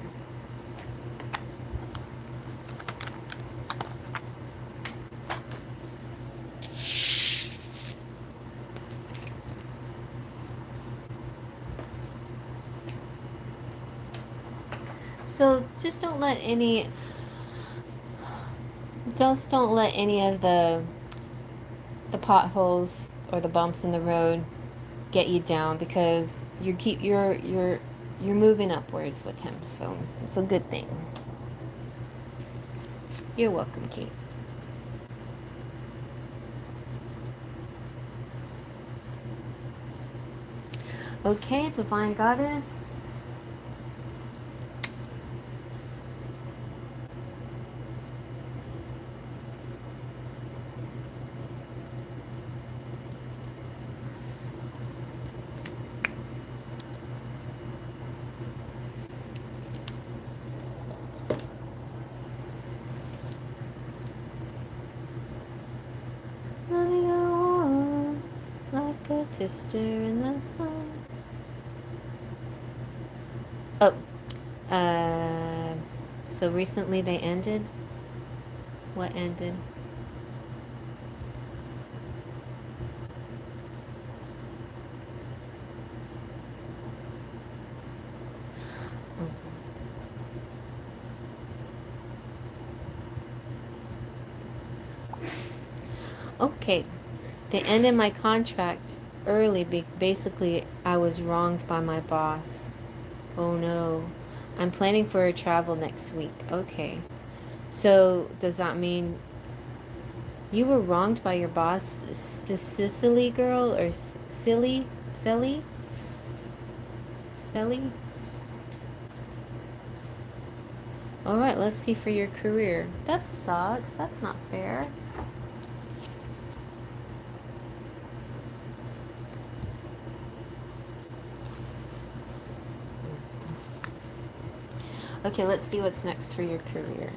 So just don't let any of the potholes or the bumps in the road get you down, because you're moving upwards with him, so it's a good thing. You're welcome, Kate. Okay, Divine Goddess. Let me go on like a twister in the sun. Oh, so recently they ended? What ended? Okay, they ended my contract early. Basically, I was wronged by my boss. Oh no. I'm planning for a travel next week. Okay. So, does that mean you were wronged by your boss, the Sicily girl, or Silly? Silly? Silly? Alright, let's see for your career. That sucks. That's not fair. Okay, let's see what's next for your career.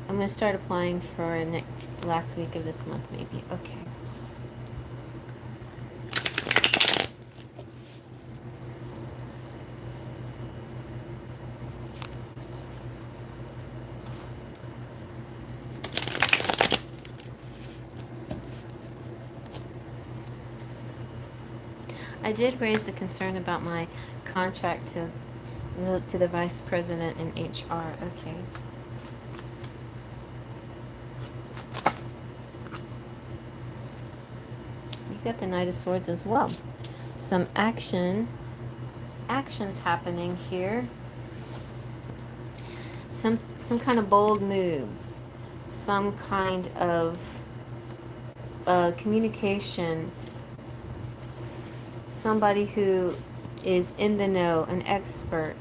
I'm going to start applying for last week of this month, maybe. Okay. I did raise a concern about my contract to the vice president in HR. Okay. You got the Knight of Swords as well. Some actions happening here. Some kind of bold moves. Some kind of communication. Somebody who is in the know, an expert.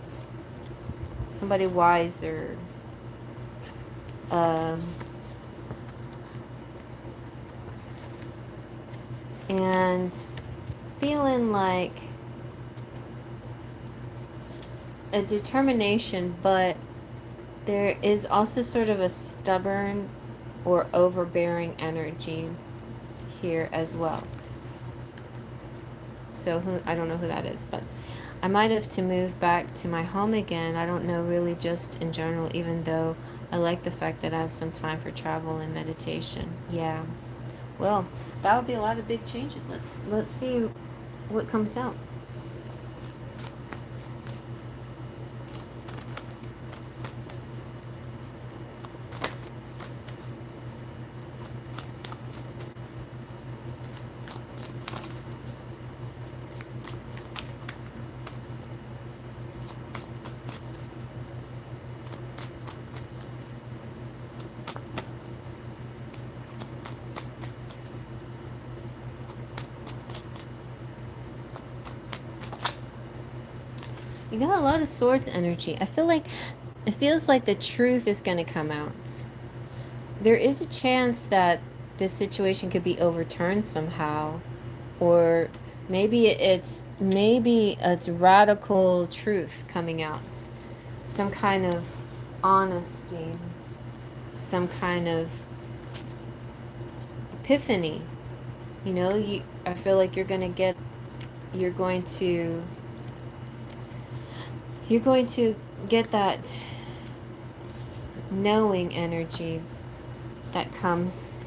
somebody wiser. And feeling like a determination, but there is also sort of a stubborn or overbearing energy here as well. So I don't know who that is, but I might have to move back to my home again. I don't know, really, just in general, even though I like the fact that I have some time for travel and meditation. Yeah. Well, that would be a lot of big changes. Let's see what comes out. You got a lot of swords energy. I feel like it feels like the truth is going to come out. There is a chance that this situation could be overturned somehow, or maybe it's radical truth coming out. Some kind of honesty, some kind of epiphany. I feel like you're going to get that knowing energy that comes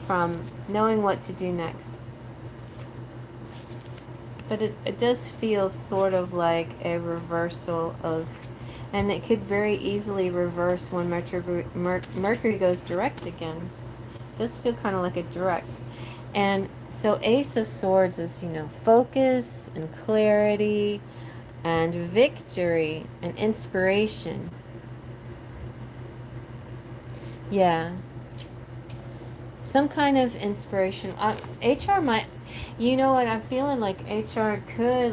from knowing what to do next. But it does feel sort of like a reversal of, and it could very easily reverse when Mercury goes direct again. It does feel kind of like a direct. And so Ace of Swords is, focus and clarity and victory and inspiration. Yeah. Some kind of inspiration. HR might, you know what, I'm feeling like HR could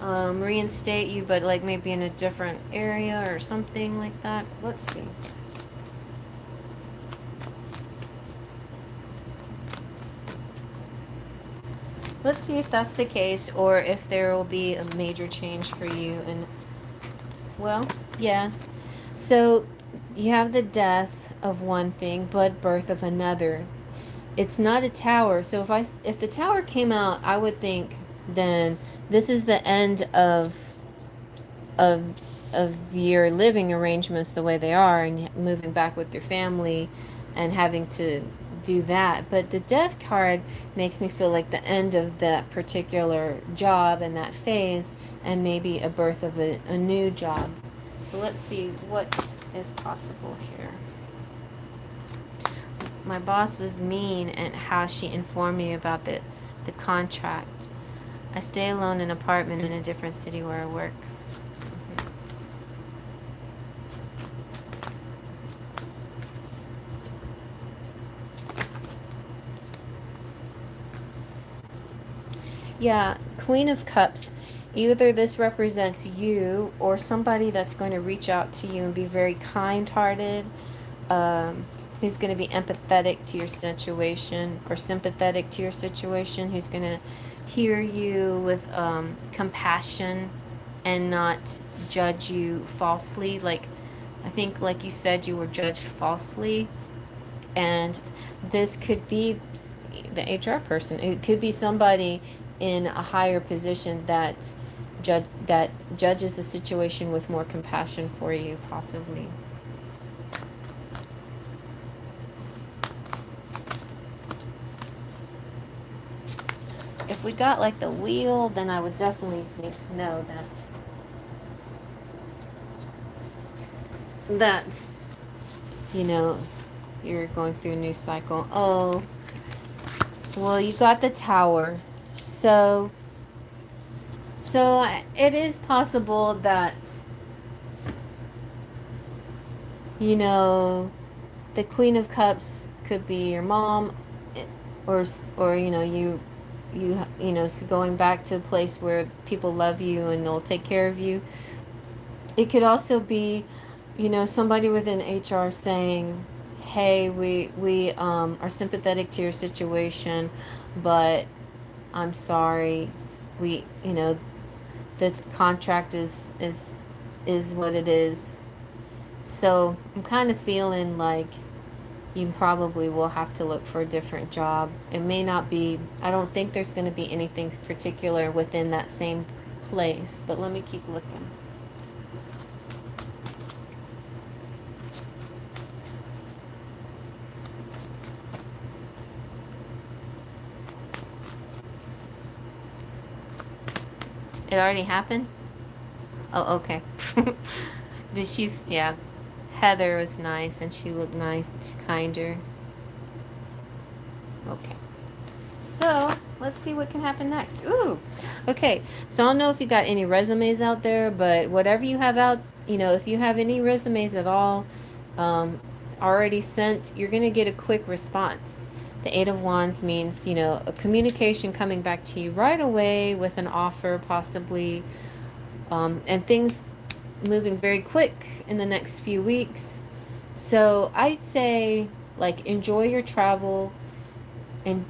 reinstate you, but like maybe in a different area or something like that. Let's see. Let's see if that's the case, or if there will be a major change for you. And well, yeah. So you have the death of one thing, but birth of another. It's not a tower. So if the tower came out, I would think then this is the end of your living arrangements the way they are, and moving back with your family and having to do that. But the death card makes me feel like the end of that particular job and that phase, and maybe a birth of a new job. So let's see what is possible here. My boss was mean and how she informed me about the contract. I stay alone in an apartment in a different city where I work. Yeah, Queen of Cups. Either this represents you or somebody that's going to reach out to you and be very kind-hearted, who's going to be empathetic to your situation or sympathetic to your situation, who's going to hear you with compassion and not judge you falsely. Like, I think, like you said, you were judged falsely, and this could be the HR person. It could be somebody in a higher position that judges the situation with more compassion for you, possibly. If we got like the wheel, then I would definitely think, no, that's you're going through a new cycle. Oh, well, you got the tower. So it is possible that the Queen of Cups could be your mom, or you going back to a place where people love you and they'll take care of you. It could also be, somebody within HR saying, "Hey, we are sympathetic to your situation, but I'm sorry. We, the contract is what it is." So I'm kind of feeling like you probably will have to look for a different job. It may not be, I don't think there's going to be anything particular within that same place, but let me keep looking. It already happened? Oh, okay. But yeah, Heather was nice and she looked nice, kinder. Okay. So, let's see what can happen next. Ooh, okay. So, I don't know if you got any resumes out there, but whatever you have out, if you have any resumes at all um, already sent, you're going to get a quick response. The Eight of Wands means, a communication coming back to you right away with an offer, possibly, and things moving very quick in the next few weeks. So, I'd say, like, enjoy your travel and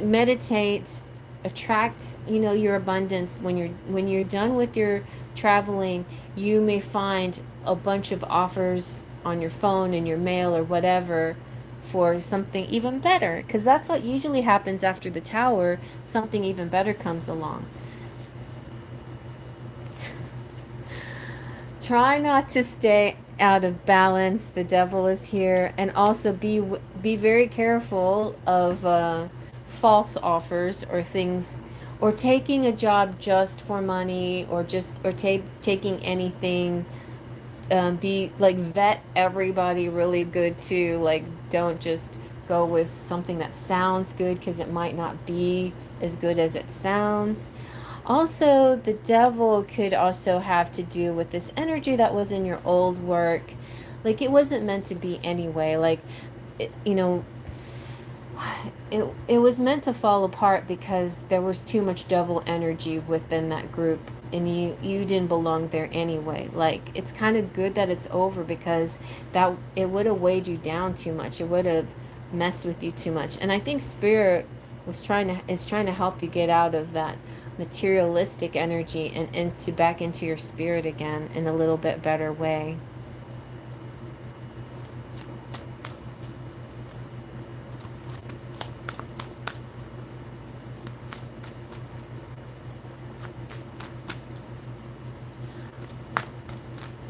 meditate, attract your abundance. When you're done with your traveling, you may find a bunch of offers on your phone and your mail or whatever for something even better, because that's what usually happens after the tower. Something even better comes along. Try not to stay out of balance. The devil is here, and also be very careful of false offers or things, or taking a job just for money, or taking anything. Be like, vet everybody really good too. Like, don't just go with something that sounds good, because it might not be as good as it sounds. Also, the devil could also have to do with this energy that was in your old work. Like, it wasn't meant to be anyway. Like, it, you know, it was meant to fall apart because there was too much devil energy within that group, and you didn't belong there anyway. Like, it's kind of good that it's over, because that it would have weighed you down too much. It would have messed with you too much. And I think spirit is trying to help you get out of that materialistic energy and back into your spirit again in a little bit better way.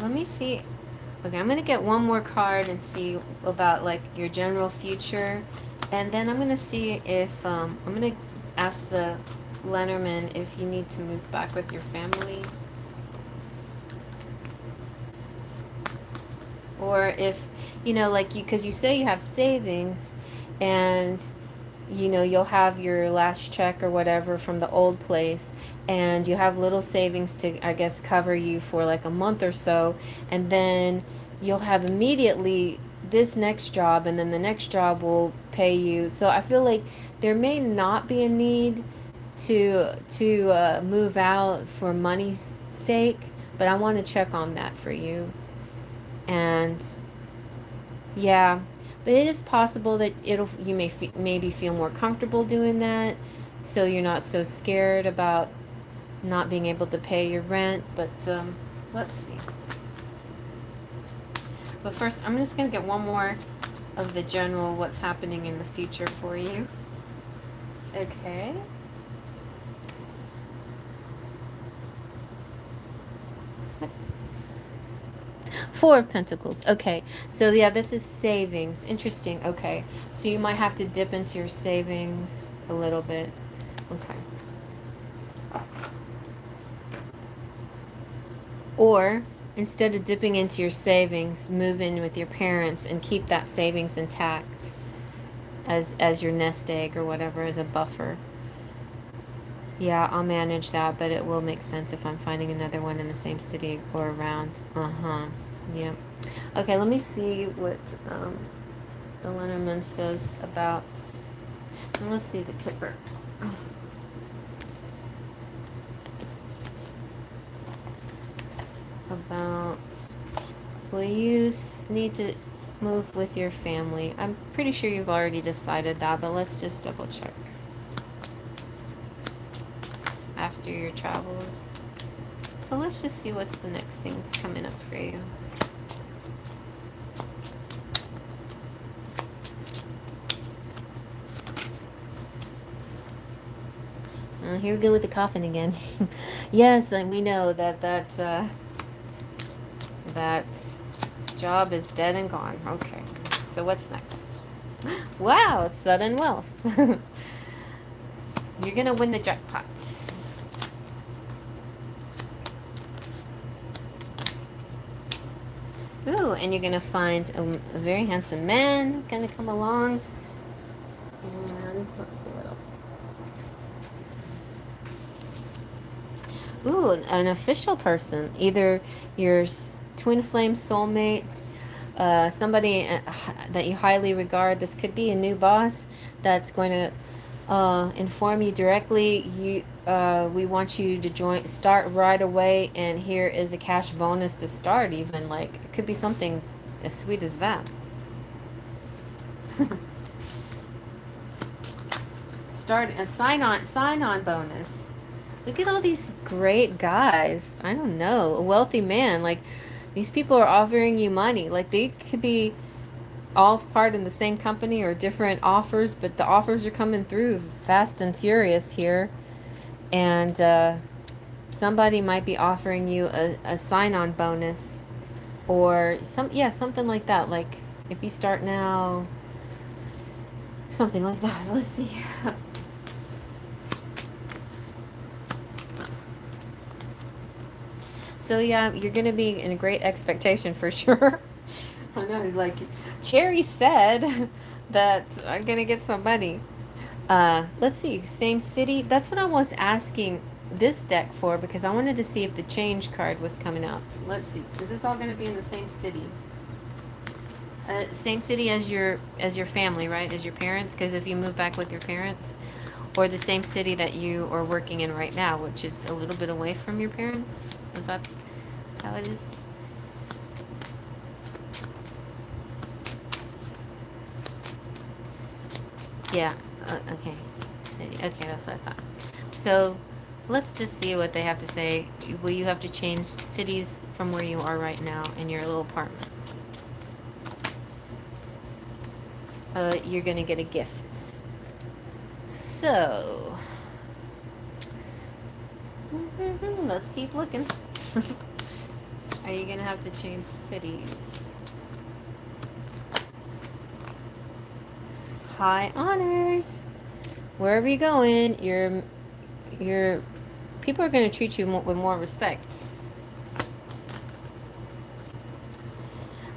Let me see. Okay, I'm going to get one more card and see about, like, your general future. And then I'm going to see if, I'm going to ask the Lenormand if you need to move back with your family. Or if, like, because you say you have savings, and you'll have your last check or whatever from the old place, and you have little savings to, I guess, cover you for like a month or so, and then you'll have immediately this next job, and then the next job will pay you. So I feel like there may not be a need to move out for money's sake, but I want to check on that for you. And yeah, but it is possible that you may maybe feel more comfortable doing that, so you're not so scared about not being able to pay your rent. But let's see. But first, I'm just gonna get one more of the general what's happening in the future for you. Okay. Four of Pentacles. Okay. So, yeah, this is savings. Interesting. Okay. So you might have to dip into your savings a little bit. Okay. Or, instead of dipping into your savings, move in with your parents and keep that savings intact as your nest egg or whatever, as a buffer. Yeah, I'll manage that, but it will make sense if I'm finding another one in the same city or around. Uh-huh. Yeah. Okay, let me see what the Lenormand says about... Let's see the Kipper. About Will you need to move with your family? I'm pretty sure you've already decided that, but let's just double check. After your travels. So let's just see what's the next thing's coming up for you. Here we go with the coffin again. Yes, and we know that job is dead and gone. Okay, so what's next? Wow, sudden wealth. You're gonna win the jackpot. Ooh, and you're gonna find a very handsome man gonna come along. And let's see what else. Ooh, an official person, either your twin flame soulmate, somebody that you highly regard. This could be a new boss that's going to inform you directly. We want you to start right away, and here is a cash bonus to start. Even like it could be something as sweet as that. Start a sign on bonus. Look at all these great guys. I don't know, a wealthy man. Like these people are offering you money. Like they could be all part in the same company or different offers, but the offers are coming through fast and furious here. And somebody might be offering you a sign-on bonus or something like that. Like if you start now, something like that. Let's see. So yeah, you're gonna be in a great expectation for sure. I know, like Cherry said that I'm gonna get some money. Let's see, same city. That's what I was asking this deck for, because I wanted to see if the change card was coming out. So let's see. Is this all gonna be in the same city? Same city as your family, right? As your parents, because if you move back with your parents, or the same city that you are working in right now, which is a little bit away from your parents. Is that how it is? Yeah. Okay. City. Okay, that's what I thought. So let's just see what they have to say. Will you have to change cities from where you are right now in your little apartment? You're gonna get a gift. So let's keep looking. Are you gonna have to change cities? High honors. Wherever you're going, your people are gonna treat you with more respect.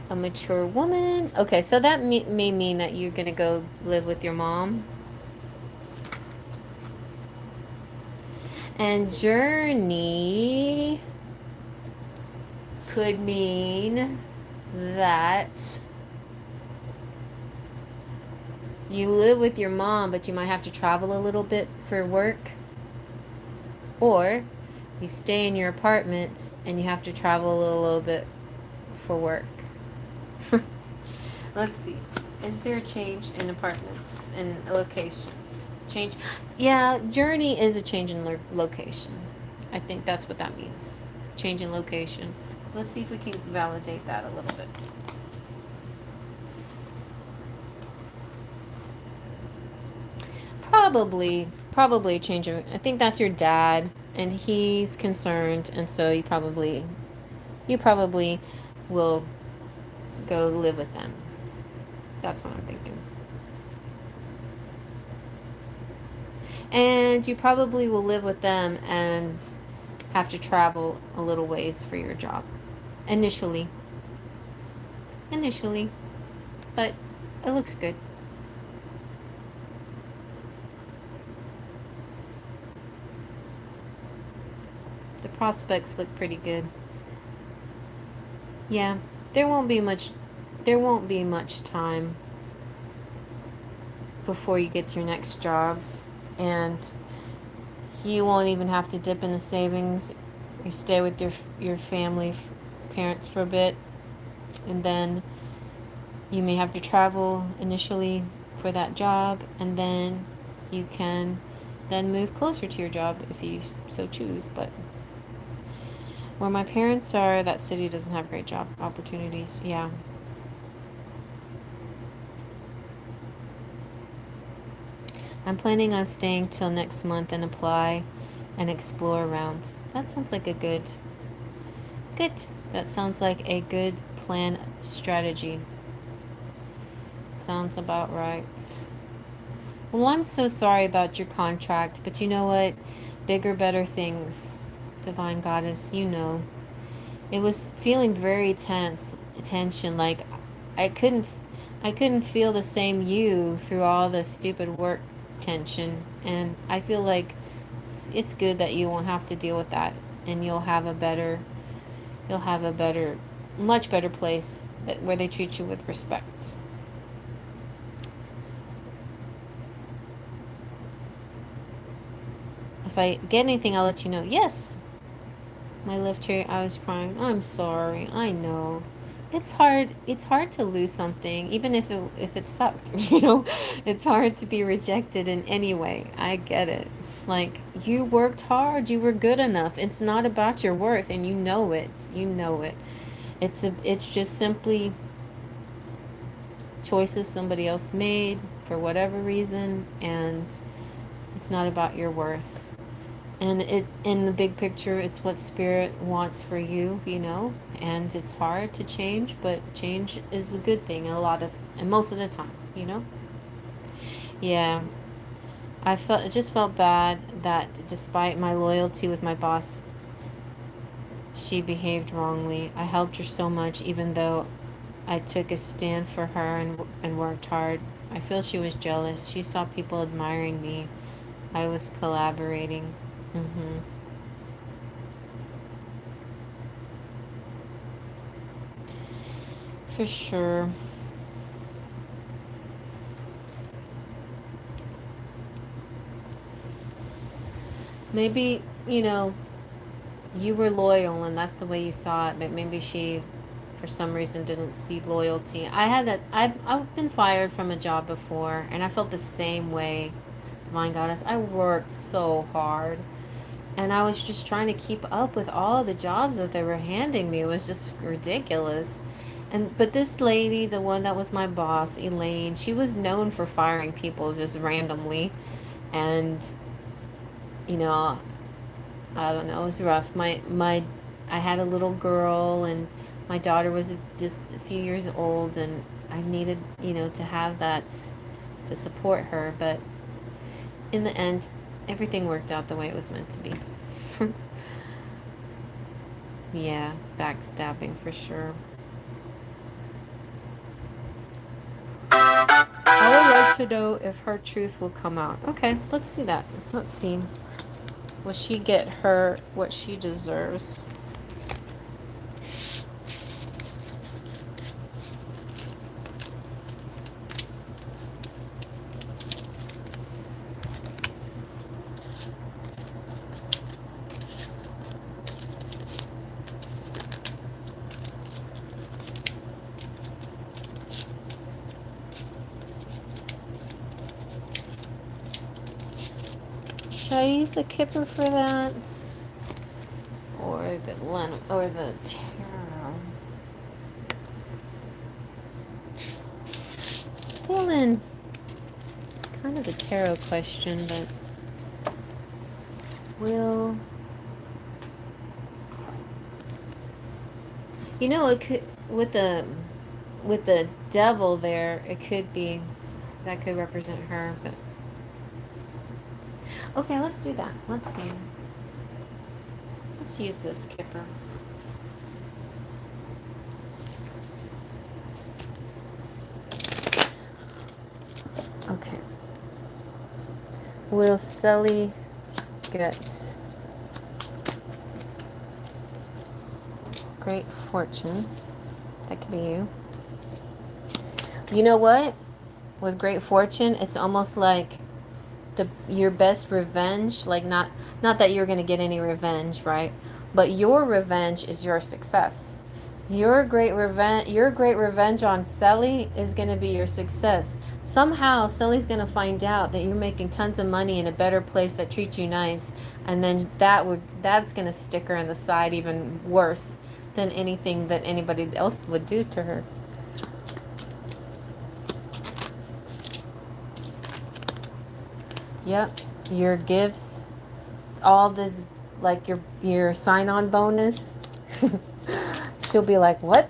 A mature woman. Okay, so that may mean that you're gonna go live with your mom. And journey could mean that you live with your mom, but you might have to travel a little bit for work. Or you stay in your apartment and you have to travel a little bit for work. Let's see. Is there a change in apartments and locations? Change. Yeah, journey is a change in location. I think that's what that means. Change in location. Let's see if we can validate that a little bit. Probably changing. I think that's your dad, and he's concerned, and so you probably will go live with them. That's what I'm thinking. And you probably will live with them and have to travel a little ways for your job. Initially. But it looks good. The prospects look pretty good. Yeah, there won't be much time before you get to your next job, and you won't even have to dip in the savings. You stay with your family, parents for a bit. And then you may have to travel initially for that job, and then you can then move closer to your job if you so choose. But where my parents are, that city doesn't have great job opportunities. Yeah. I'm planning on staying till next month and apply and explore around. That sounds like a good. That sounds like a good plan strategy. Sounds about right. Well, I'm so sorry about your contract, but you know what? Bigger, better things, Divine Goddess, you know. It was feeling very tension, like I couldn't I couldn't feel the same you through all the stupid work tension, and I feel like it's good that you won't have to deal with that, and you'll have a better, much better place that where they treat you with respect. If I get anything, I'll let you know. Yes, my left ear, I was crying. I'm sorry. I know. It's hard. It's hard to lose something, even if it sucked. You know, it's hard to be rejected in any way. I get it. Like, you worked hard. You were good enough. It's not about your worth, and you know it. You know it. It's just simply choices somebody else made for whatever reason, and it's not about your worth. And it, in the big picture, it's what spirit wants for you, you know. And it's hard to change, but change is a good thing and most of the time, you know. Yeah, it just felt bad that despite my loyalty with my boss, she behaved wrongly. I helped her so much, even though I took a stand for her and worked hard. I feel she was jealous. She saw people admiring me. I was collaborating. Mm-hmm. For sure. Maybe, you know, you were loyal and that's the way you saw it, but maybe she, for some reason, didn't see loyalty. I've been fired from a job before, and I felt the same way, Divine Goddess. I worked so hard, and I was just trying to keep up with all the jobs that they were handing me. It was just ridiculous. But this lady, the one that was my boss, Elaine, she was known for firing people just randomly. And, you know, I don't know, it was rough. I had a little girl, and my daughter was just a few years old, and I needed, you know, to have that to support her. But in the end, everything worked out the way it was meant to be. Yeah, backstabbing for sure. I would like to know if her truth will come out. Okay, let's see that. Let's see. Will she get her what she deserves? Should I use the Kipper for that? Or the Tarot? Feeling it's kind of a tarot question, but will, you know, it could with the devil there, it could be that could represent her, but okay, let's do that. Let's see. Let's use this Kipper. Okay. Will Sully get great fortune? That could be you. You know what? With great fortune, it's almost like your best revenge, like not that you're going to get any revenge, right? But your revenge is your success. Your great revenge on Sally is going to be your success. Somehow Sally's going to find out that you're making tons of money in a better place that treats you nice, and then that's going to stick her in the side even worse than anything that anybody else would do to her. Yep, your gifts, all this, like your sign-on bonus. She'll be like, "What?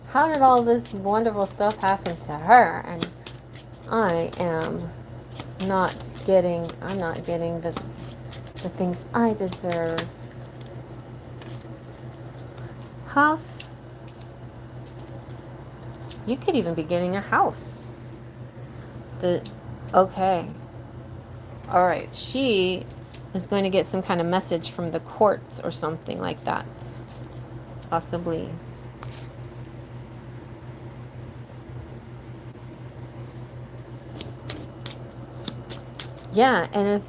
How did all this wonderful stuff happen to her?" And I'm not getting the things I deserve. House. You could even be getting a house. Okay. All right. She is going to get some kind of message from the courts or something like that. Possibly. Yeah, and if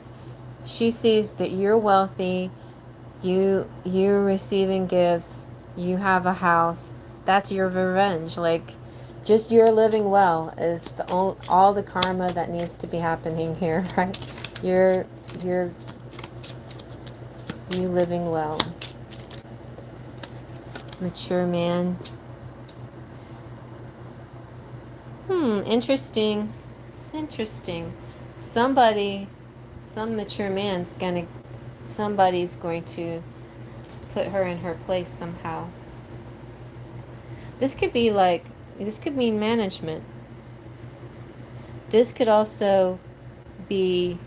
she sees that you're wealthy, you're receiving gifts, you have a house, that's your revenge. Like, just you're living well is all the karma that needs to be happening here, right? You living well. Mature man. Interesting. Some mature somebody's going to put her in her place somehow. This could mean management. This could also be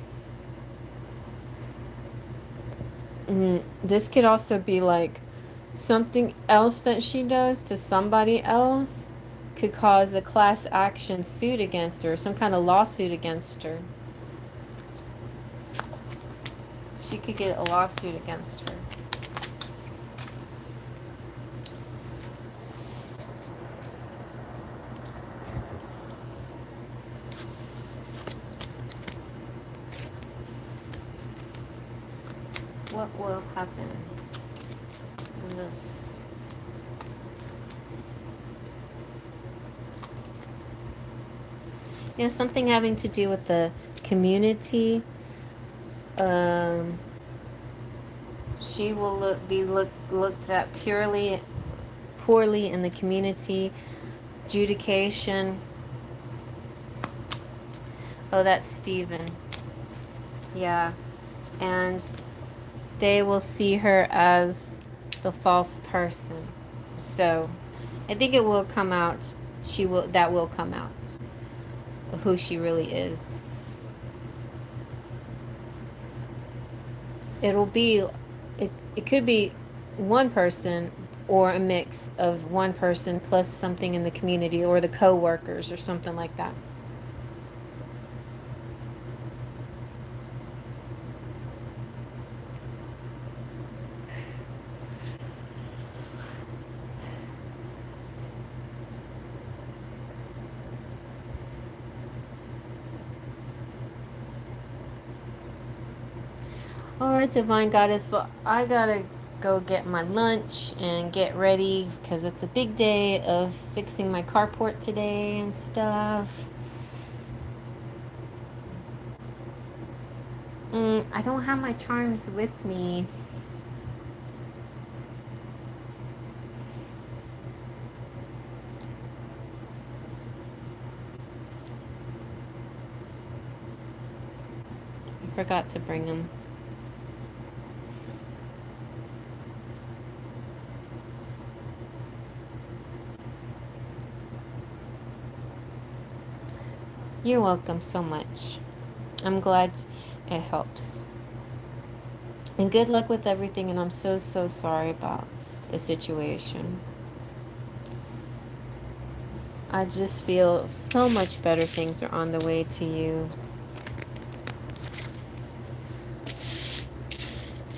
like something else that she does to somebody else could cause a class action suit against her, some kind of lawsuit against her. She could get a lawsuit against her. What will happen in this? Yeah, something having to do with the community. She will be looked at poorly in the community. Adjudication. Oh, that's Stephen. Yeah. And they will see her as the false person. So I think it will come out. That will come out. Who she really is. It could be one person or a mix of one person plus something in the community or the co-workers or something like that. Alright, Divine Goddess, well, I gotta go get my lunch and get ready because it's a big day of fixing my carport today and stuff. I don't have my charms with me. I forgot to bring them. You're welcome so much. I'm glad it helps. And good luck with everything, and I'm so sorry about the situation. I just feel so much better things are on the way to you.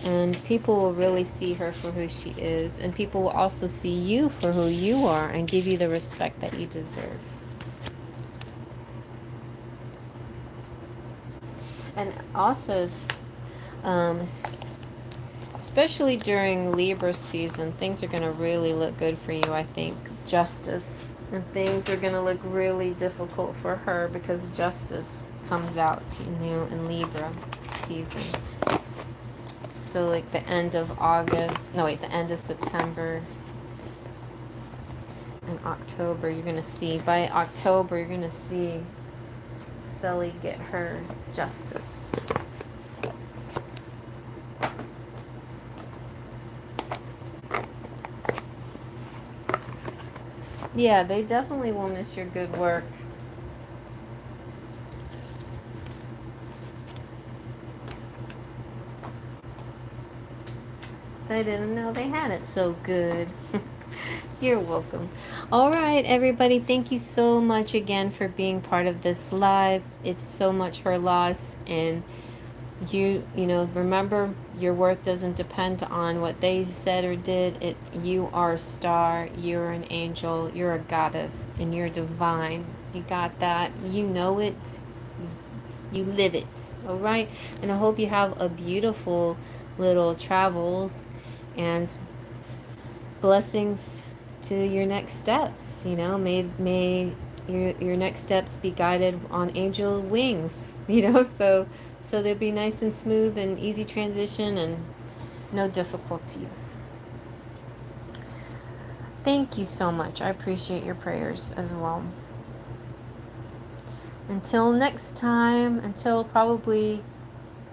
And people will really see her for who she is, and people will also see you for who you are and give you the respect that you deserve. And also, especially during Libra season, things are going to really look good for you, I think. Justice. And things are going to look really difficult for her because justice comes out, in Libra season. So like the end of August, no wait, the end of September and October, you're going to see, by October, you're going to see Sully get her justice. Yeah, they definitely will miss your good work. I didn't know they had it so good. You're welcome. All right, everybody. Thank you so much again for being part of this live. It's so much her loss. And remember, your worth doesn't depend on what they said or did. You are a star. You're an angel. You're a goddess. And you're divine. You got that. You know it. You live it. All right. And I hope you have a beautiful little travels and blessings to your next steps. May your next steps be guided on angel wings. So they'll be nice and smooth and easy transition and no difficulties. Thank you so much. I appreciate your prayers as well. Until next time, until probably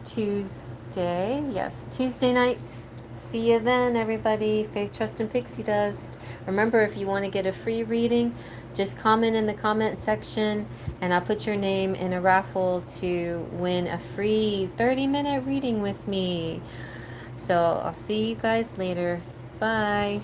Tuesday. Yes, Tuesday night. See you then, everybody. Faith, Trust, and Pixie Dust. Remember, if you want to get a free reading, just comment in the comment section, and I'll put your name in a raffle to win a free 30-minute reading with me. So I'll see you guys later. Bye.